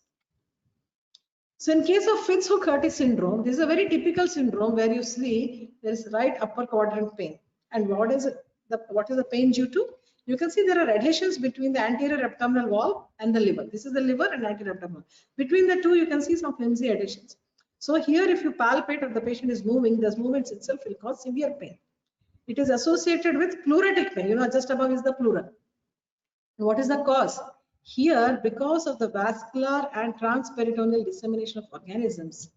So in case of Fitz-Curtis syndrome, this is a very typical syndrome where you see there is right upper quadrant pain. And what is the pain due to? You can see there are adhesions between the anterior abdominal wall and the liver. This is the liver and anterior abdominal. Between the two, you can see some flimsy adhesions. So here, if you palpate or the patient is moving, those movements itself will cause severe pain. It is associated with pleuritic pain. You know, just above is the pleura. And what is the cause? Here, because of the vascular and transperitoneal dissemination of organisms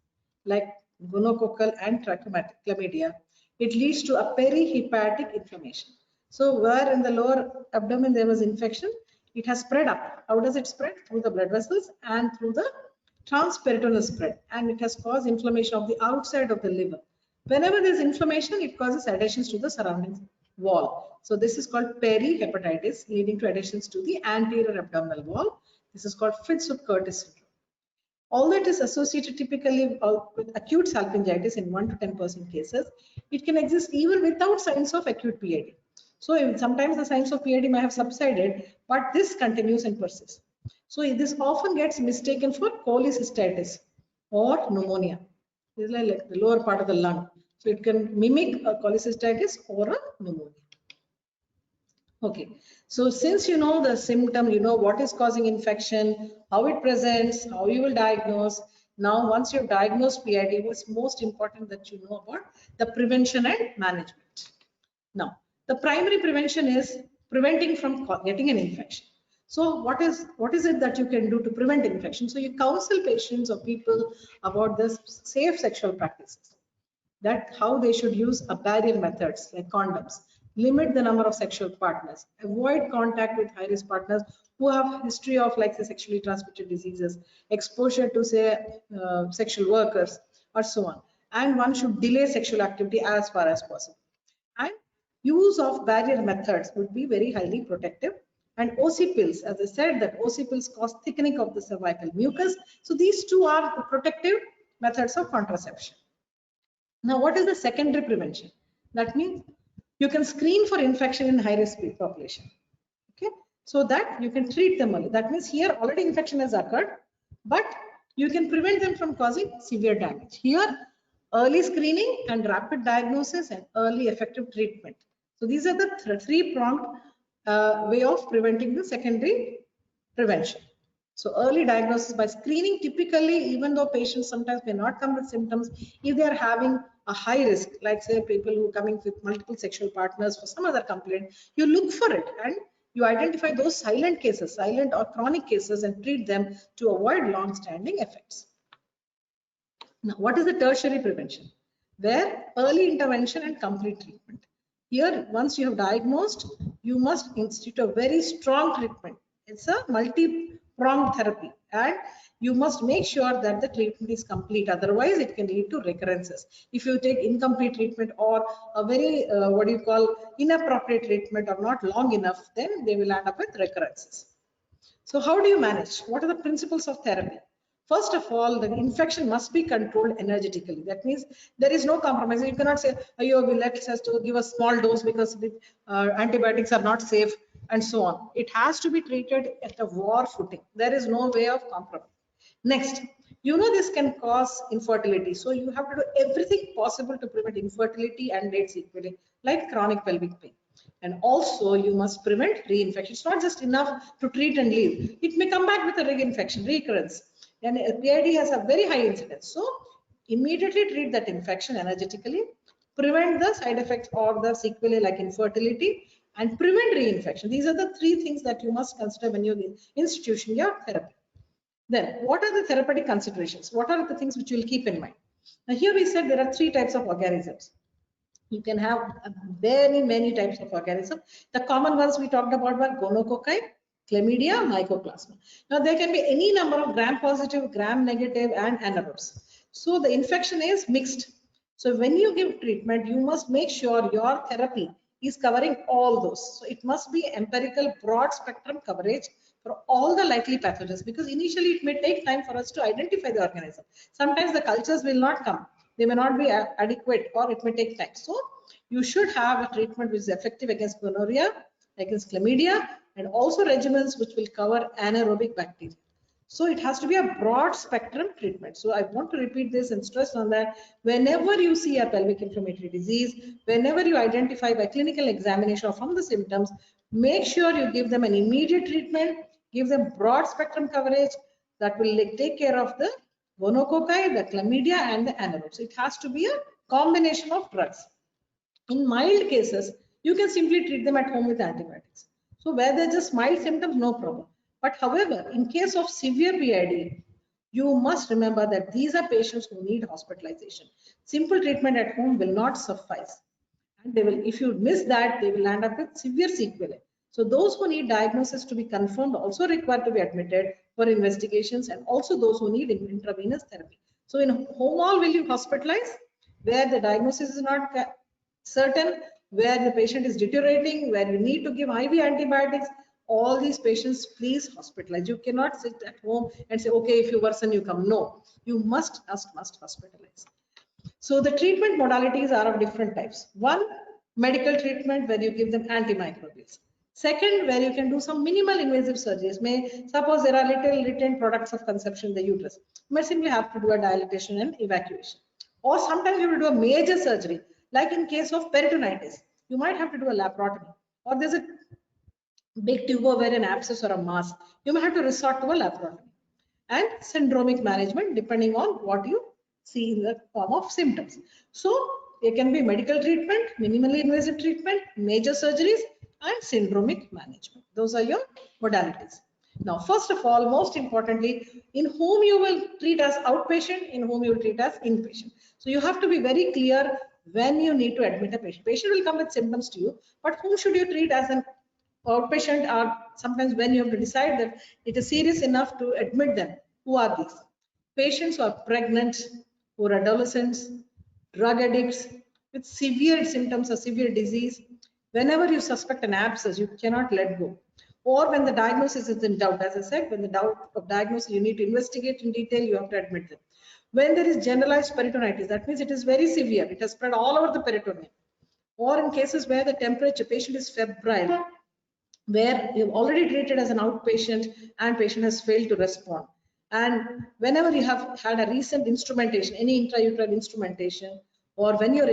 like gonococcal and chlamydia, it leads to a perihepatic inflammation. So where in the lower abdomen there was infection, it has spread up. How does it spread? Through the blood vessels and through the transperitoneal spread, and it has caused inflammation of the outside of the liver. Whenever there is inflammation, it causes adhesions to the surrounding wall. So this is called perihepatitis, leading to adhesions to the anterior abdominal wall. This is called Fitz-Curtis syndrome. Although it is associated typically with acute salpingitis in 1 to 10% cases, it can exist even without signs of acute PID. So sometimes the signs of PID may have subsided, but this continues and persists. So this often gets mistaken for cholecystitis or pneumonia. This is like the lower part of the lung. So it can mimic a cholecystitis or a pneumonia. Okay, so since you know the symptom, you know what is causing infection, how it presents, how you will diagnose. Now, once you've diagnosed PID, what's most important that you know about the prevention and management. Now, the primary prevention is preventing from getting an infection. So what is it that you can do to prevent infection? So you counsel patients or people about the safe sexual practices, that how they should use a barrier methods like condoms, limit the number of sexual partners, avoid contact with high-risk partners who have history of like say sexually transmitted diseases, exposure to say sexual workers or so on. And one should delay sexual activity as far as possible. And use of barrier methods would be very highly protective. And OC pills, as I said, that OC pills cause thickening of the cervical mucus. So these two are the protective methods of contraception. Now, what is the secondary prevention? That means you can screen for infection in high-risk population. Okay, so that you can treat them early. That means here already infection has occurred, but you can prevent them from causing severe damage. Here, early screening and rapid diagnosis and early effective treatment. So these are the three-pronged way of preventing the secondary prevention. So early diagnosis by screening, typically, even though patients sometimes may not come with symptoms, if they are having a high risk, like say people who are coming with multiple sexual partners for some other complaint, you look for it and you identify those silent cases, silent or chronic cases, and treat them to avoid long-standing effects. Now, what is the tertiary prevention? Where early intervention and complete treatment. Here, once you have diagnosed, you must institute a very strong treatment. It's a multi-pronged therapy, and you must make sure that the treatment is complete. Otherwise, it can lead to recurrences. If you take incomplete treatment or a very, inappropriate treatment or not long enough, then they will end up with recurrences. So how do you manage? What are the principles of therapy? First of all, the infection must be controlled energetically. That means there is no compromise. You cannot say, oh, let's just give a small dose because the antibiotics are not safe and so on. It has to be treated at a war footing. There is no way of compromise. Next, you know this can cause infertility. So you have to do everything possible to prevent infertility and late sequelae like chronic pelvic pain. And also you must prevent reinfection. It's not just enough to treat and leave. It may come back with a reinfection, recurrence. And PID has a very high incidence. So immediately treat that infection energetically, prevent the side effects or the sequelae like infertility, and prevent reinfection. These are the three things that you must consider when you institution your therapy. Then what are the therapeutic considerations? What are the things which you will keep in mind? Now here we said there are three types of organisms. You can have many types of organisms. The common ones we talked about were gonococci, chlamydia, mycoplasma. Now there can be any number of gram-positive, gram-negative, and anaerobes. So the infection is mixed. So when you give treatment, you must make sure your therapy is covering all those. So it must be empirical, broad spectrum coverage for all the likely pathogens, because initially it may take time for us to identify the organism. Sometimes the cultures will not come. They may not be adequate, or it may take time. So you should have a treatment which is effective against gonorrhea, against chlamydia, and also regimens which will cover anaerobic bacteria. So it has to be a broad spectrum treatment. So I want to repeat this and stress on that. Whenever you see a pelvic inflammatory disease, whenever you identify by clinical examination or from the symptoms, make sure you give them an immediate treatment, give them broad spectrum coverage that will take care of the gonococci, the chlamydia, and the anaerobes. It has to be a combination of drugs. In mild cases, you can simply treat them at home with antibiotics. So where they're just mild symptoms, no problem. But however, in case of severe PID, you must remember that these are patients who need hospitalization. Simple treatment at home will not suffice. And they will, if you miss that, they will end up with severe sequelae. So those who need diagnosis to be confirmed also required to be admitted for investigations, and also those who need intravenous therapy. So in home all will you hospitalize where the diagnosis is not certain, where the patient is deteriorating, where you need to give IV antibiotics. All these patients, please hospitalize. You cannot sit at home and say, okay, if you worsen, you come. No, you must hospitalize. So the treatment modalities are of different types. One, medical treatment where you give them antimicrobials. Second, where you can do some minimal invasive surgeries. Suppose there are little retained products of conception in the uterus. You may simply have to do a dilatation and evacuation. Or sometimes you will do a major surgery, like in case of peritonitis, you might have to do a laparotomy, or there's a big tumor where an abscess or a mass, you may have to resort to a laparotomy. And syndromic management depending on what you see in the form of symptoms. So there can be medical treatment, minimally invasive treatment, major surgeries, and syndromic management. Those are your modalities. Now, first of all, most importantly, in whom you will treat as outpatient, in whom you will treat as inpatient. So you have to be very clear when you need to admit a patient. Patient will come with symptoms to you, but whom should you treat as an outpatient, or sometimes when you have to decide that it is serious enough to admit them. Who are these? Patients who are pregnant, who are adolescents, drug addicts with severe symptoms or severe disease. Whenever you suspect an abscess, you cannot let go. Or when the diagnosis is in doubt, as I said, when the doubt of diagnosis, you need to investigate in detail, you have to admit them. When there is generalized peritonitis, that means it is very severe, it has spread all over the peritoneum. Or in cases where the temperature, patient is febrile, where you've already treated as an outpatient and patient has failed to respond. And whenever you have had a recent instrumentation, any intrauterine instrumentation, or when your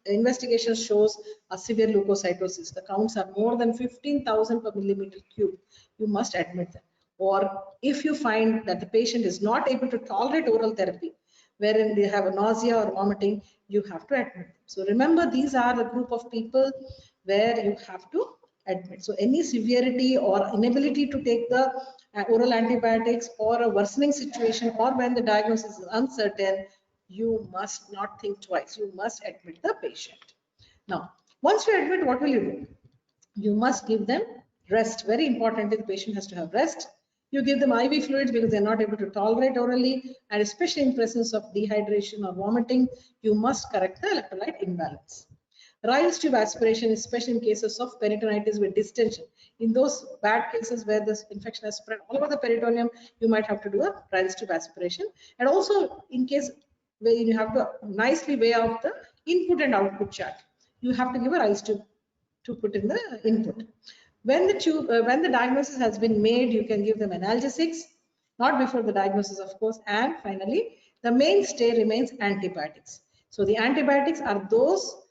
investigation shows a severe leukocytosis, the counts are more than 15,000 per millimeter cube, you must admit them. Or if you find that the patient is not able to tolerate oral therapy, wherein they have a nausea or vomiting, you have to admit them. So remember, these are the group of people where you have to admit. So any severity or inability to take the oral antibiotics, or a worsening situation, or when the diagnosis is uncertain, you must not think twice. You must admit the patient. Now, once you admit, what will you do? You must give them rest. Very importantly, the patient has to have rest. You give them IV fluids because they're not able to tolerate orally, and especially in presence of dehydration or vomiting, you must correct the electrolyte imbalance. Ryle's tube aspiration, especially in cases of peritonitis with distension. In those bad cases where this infection has spread all over the peritoneum, you might have to do a Ryle's tube aspiration. And also in case where you have to nicely weigh out the input and output chart, you have to give a Ryle's tube to put in the input. When the diagnosis has been made, you can give them analgesics, not before the diagnosis, of course. And finally, the mainstay remains antibiotics. So the antibiotics are those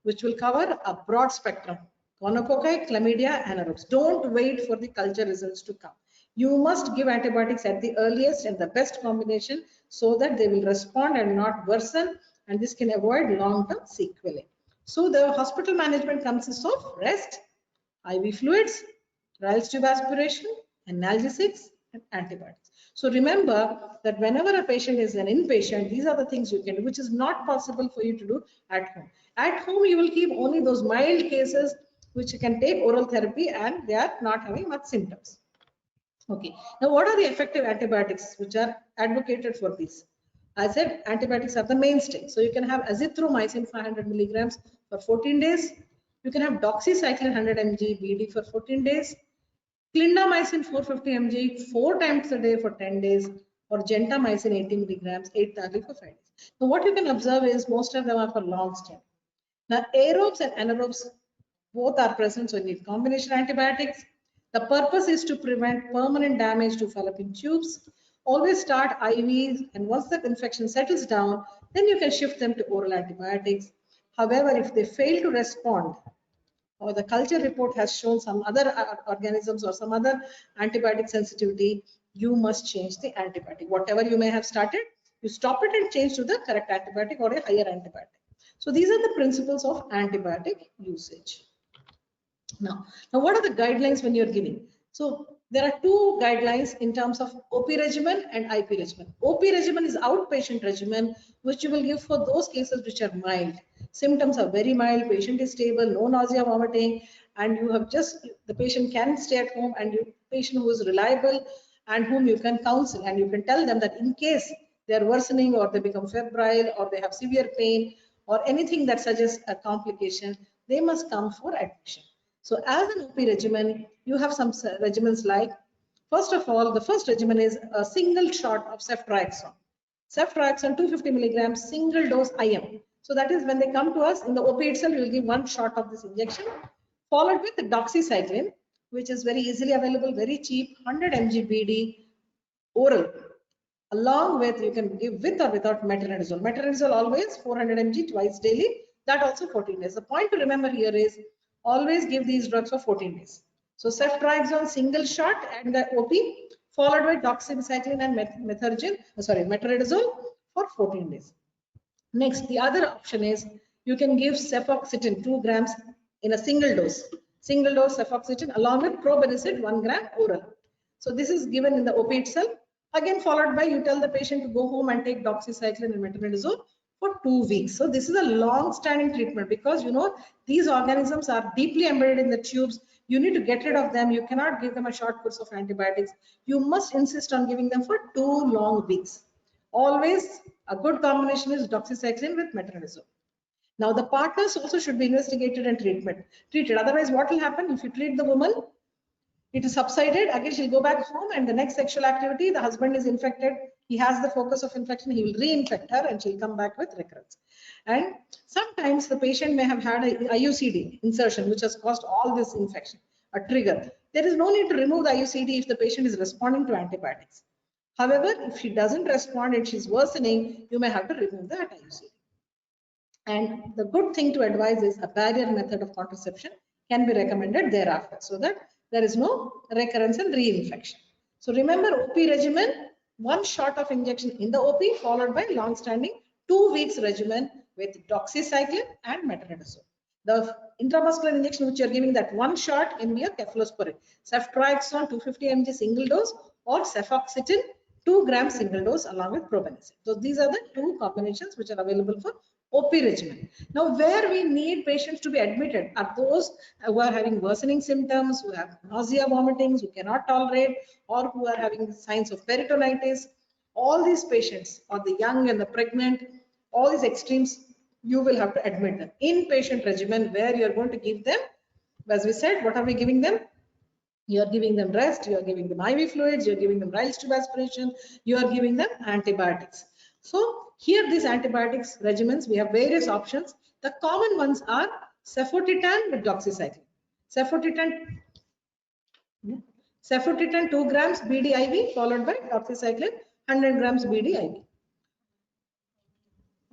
which will cover a broad spectrum: gonococci, chlamydia, anaerobes. Don't wait for the culture results to come. You must give antibiotics at the earliest and the best combination so that they will respond and not worsen, and this can avoid long-term sequelae. So the hospital management consists of rest, IV fluids, Ryle's tube aspiration, analgesics, and antibiotics. So remember that whenever a patient is an inpatient, these are the things you can do, which is not possible for you to do at home. At home, you will keep only those mild cases which you can take oral therapy and they are not having much symptoms. Okay, now what are the effective antibiotics which are advocated for these? I said antibiotics are the mainstay. So you can have azithromycin 500 milligrams for 14 days. You can have doxycycline 100 mg BD for 14 days. Clindamycin 450 mg 4 times a day for 10 days, or gentamicin 80 milligrams 8 times for 5 days. So what you can observe is most of them are for long standing. Now aerobes and anaerobes both are present, so you need combination antibiotics. The purpose is to prevent permanent damage to fallopian tubes. Always start IVs, and once the infection settles down, then you can shift them to oral antibiotics. However, if they fail to respond, or the culture report has shown some other organisms or some other antibiotic sensitivity, you must change the antibiotic. Whatever you may have started, you stop it and change to the correct antibiotic or a higher antibiotic. So these are the principles of antibiotic usage. Now what are the guidelines when you're giving? So there are two guidelines in terms of OP regimen and IP regimen. OP regimen is outpatient regimen, which you will give for those cases which are mild. Symptoms are very mild, patient is stable, no nausea, vomiting, and you have just, the patient can stay at home, and you patient who is reliable and whom you can counsel, and you can tell them that in case they are worsening or they become febrile or they have severe pain or anything that suggests a complication, they must come for admission. So as an OP regimen, you have some regimens like, first of all, the first regimen is a single shot of ceftriaxone. Ceftriaxone 250 milligrams, single dose IM. So that is when they come to us in the OP itself, we will give one shot of this injection, followed with the doxycycline, which is very easily available, very cheap, 100 mg BD oral. along with, you can give with or without metronidazole. Metronidazole always 400 mg twice daily, that also 14 days. The point to remember here is always give these drugs for 14 days. So ceftriaxone single shot and the OP followed by doxycycline and metronidazole for 14 days. Next, the other option is you can give cefoxitin 2 grams in a single dose cefoxitin along with probenecid 1 gram oral. So this is given in the OP itself. Again, followed by, you tell the patient to go home and take doxycycline and metronidazole for 2 weeks. So this is a long-standing treatment because these organisms are deeply embedded in the tubes. You need to get rid of them. You cannot give them a short course of antibiotics. You must insist on giving them for 2 long weeks. Always a good combination is doxycycline with metronidazole. Now the partners also should be investigated and treated. Otherwise, what will happen if you treat the woman? It is subsided, again she'll go back home, and the next sexual activity, the husband is infected, he has the focus of infection, he will reinfect her and she'll come back with recurrence. And sometimes the patient may have had a IUCD insertion which has caused all this infection, a trigger. There is no need to remove the IUCD if the patient is responding to antibiotics. However, if she doesn't respond and she's worsening, you may have to remove that IUCD. And the good thing to advise is a barrier method of contraception can be recommended thereafter, so that there is no recurrence and reinfection. So remember, OP regimen, 1 shot of injection in the OP followed by long-standing 2 weeks regimen with doxycycline and metronidazole. The intramuscular injection which you are giving, that 1 shot can be a cephalosporin, ceftriaxone 250 mg single dose or cefoxitin 2 grams single dose along with probenecid. So these are the 2 combinations which are available for OP regimen. Now, where we need patients to be admitted are those who are having worsening symptoms, who have nausea, vomitings, who cannot tolerate, or who are having signs of peritonitis. All these patients, or the young and the pregnant, all these extremes, you will have to admit them. Inpatient regimen where you are going to give them, as we said, what are we giving them? You are giving them rest, you are giving them IV fluids, you are giving them Ryle's tube aspiration, you are giving them antibiotics. So here, these antibiotics regimens, we have various options. The common ones are cefotitan with doxycycline. Cefotitan 2 grams BD IV followed by doxycycline 100 grams BD IV.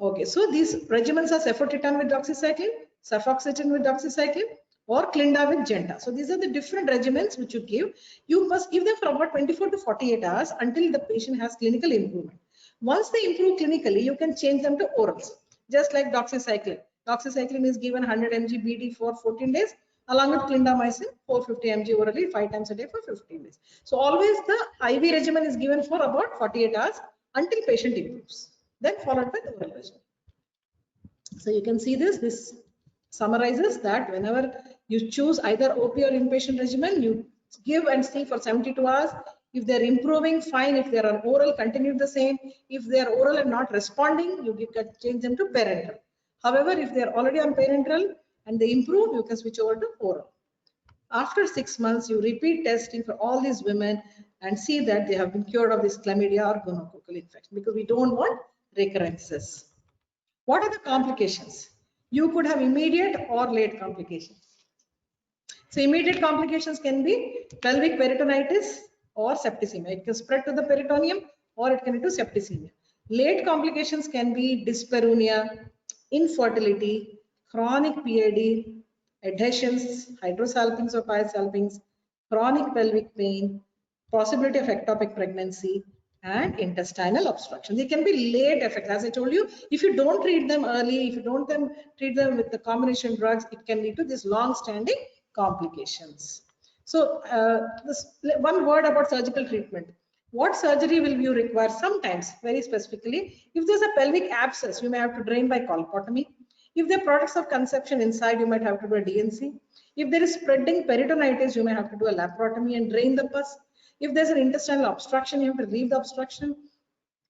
Okay, so these regimens are cefotitan with doxycycline, cefoxitin with doxycycline, or Clinda with Genta. So these are the different regimens which you give. You must give them for about 24 to 48 hours until the patient has clinical improvement. Once they improve clinically, you can change them to orals, just like doxycycline. Doxycycline is given 100 mg BD for 14 days, along with clindamycin 450 mg orally 5 times a day for 15 days. So always the IV regimen is given for about 48 hours until patient improves, then followed by the oral regimen. So you can see this summarizes that whenever you choose either OP or inpatient regimen, you give and see for 72 hours. If they're improving, fine. If they're on oral, continue the same. If they're oral and not responding, you can change them to parenteral. However, if they're already on parenteral and they improve, you can switch over to oral. After 6 months, you repeat testing for all these women and see that they have been cured of this chlamydia or gonococcal infection, because we don't want recurrences. What are the complications? You could have immediate or late complications. So immediate complications can be pelvic peritonitis or septicemia. It can spread to the peritoneum or it can lead to septicemia. Late complications can be dyspareunia, infertility, chronic PID, adhesions, hydrosalpinx or pyosalpinx, chronic pelvic pain, possibility of ectopic pregnancy, and intestinal obstruction. They can be late effects. As I told you, if you don't treat them early, if you don't treat them with the combination drugs, it can lead to these long-standing complications. So this one word about surgical treatment. What surgery will you require? Sometimes, very specifically, if there's a pelvic abscess, you may have to drain by colpotomy. If there are products of conception inside, you might have to do a DNC. If there is spreading peritonitis, you may have to do a laparotomy and drain the pus. If there's an intestinal obstruction, you have to relieve the obstruction.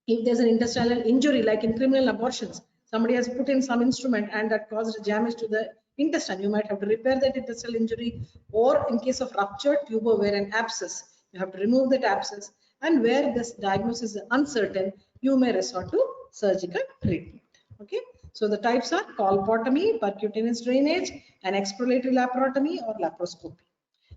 If there's an intestinal injury, like in criminal abortions, somebody has put in some instrument and that caused damage to the intestine, you might have to repair that intestinal injury. Or in case of ruptured tubo-ovarian abscess, you have to remove that abscess. And where this diagnosis is uncertain, you may resort to surgical treatment. Okay, so the types are colpotomy, percutaneous drainage, and exploratory laparotomy or laparoscopy.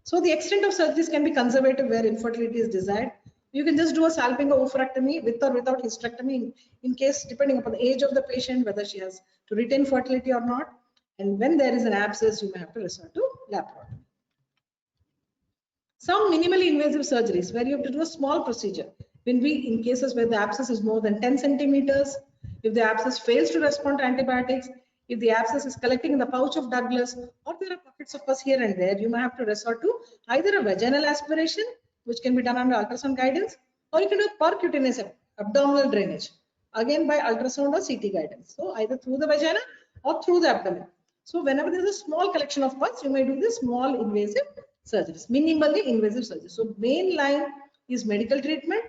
So the extent of surgeries can be conservative where infertility is desired. You can just do a salpingo oophorectomy with or without hysterectomy in case, depending upon the age of the patient, whether she has to retain fertility or not. And when there is an abscess, you may have to resort to laparotomy. Some minimally invasive surgeries where you have to do a small procedure. When in cases where the abscess is more than 10 centimeters, if the abscess fails to respond to antibiotics, if the abscess is collecting in the pouch of Douglas, or there are pockets of pus here and there, you may have to resort to either a vaginal aspiration, which can be done under ultrasound guidance, or you can do percutaneous abdominal drainage, again by ultrasound or CT guidance. So either through the vagina or through the abdomen. So whenever there is a small collection of pus, you may do this small invasive surgeries, minimally invasive surgeries. So main line is medical treatment.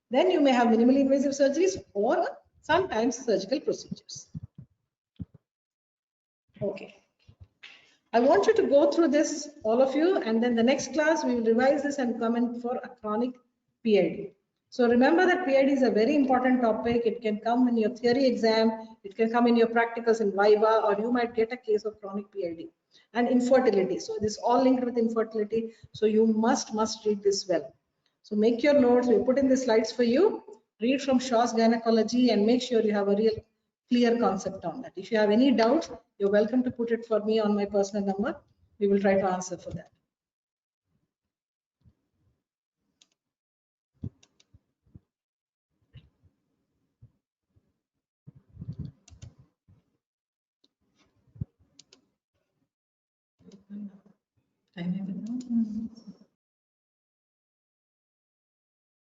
Then you may have minimally invasive surgeries or sometimes surgical procedures. Okay. I want you to go through this, all of you, and then the next class we will revise this and come in for a chronic PID. So remember that PID is a very important topic. It can come in your theory exam, it can come in your practicals in Viva, or you might get a case of chronic PID and infertility. So this all linked with infertility. So you must read this well. So make your notes. We put in the slides for you. Read from Shaw's Gynecology and make sure you have a real clear concept on that. If you have any doubts, you're welcome to put it for me on my personal number. We will try to answer for that. Time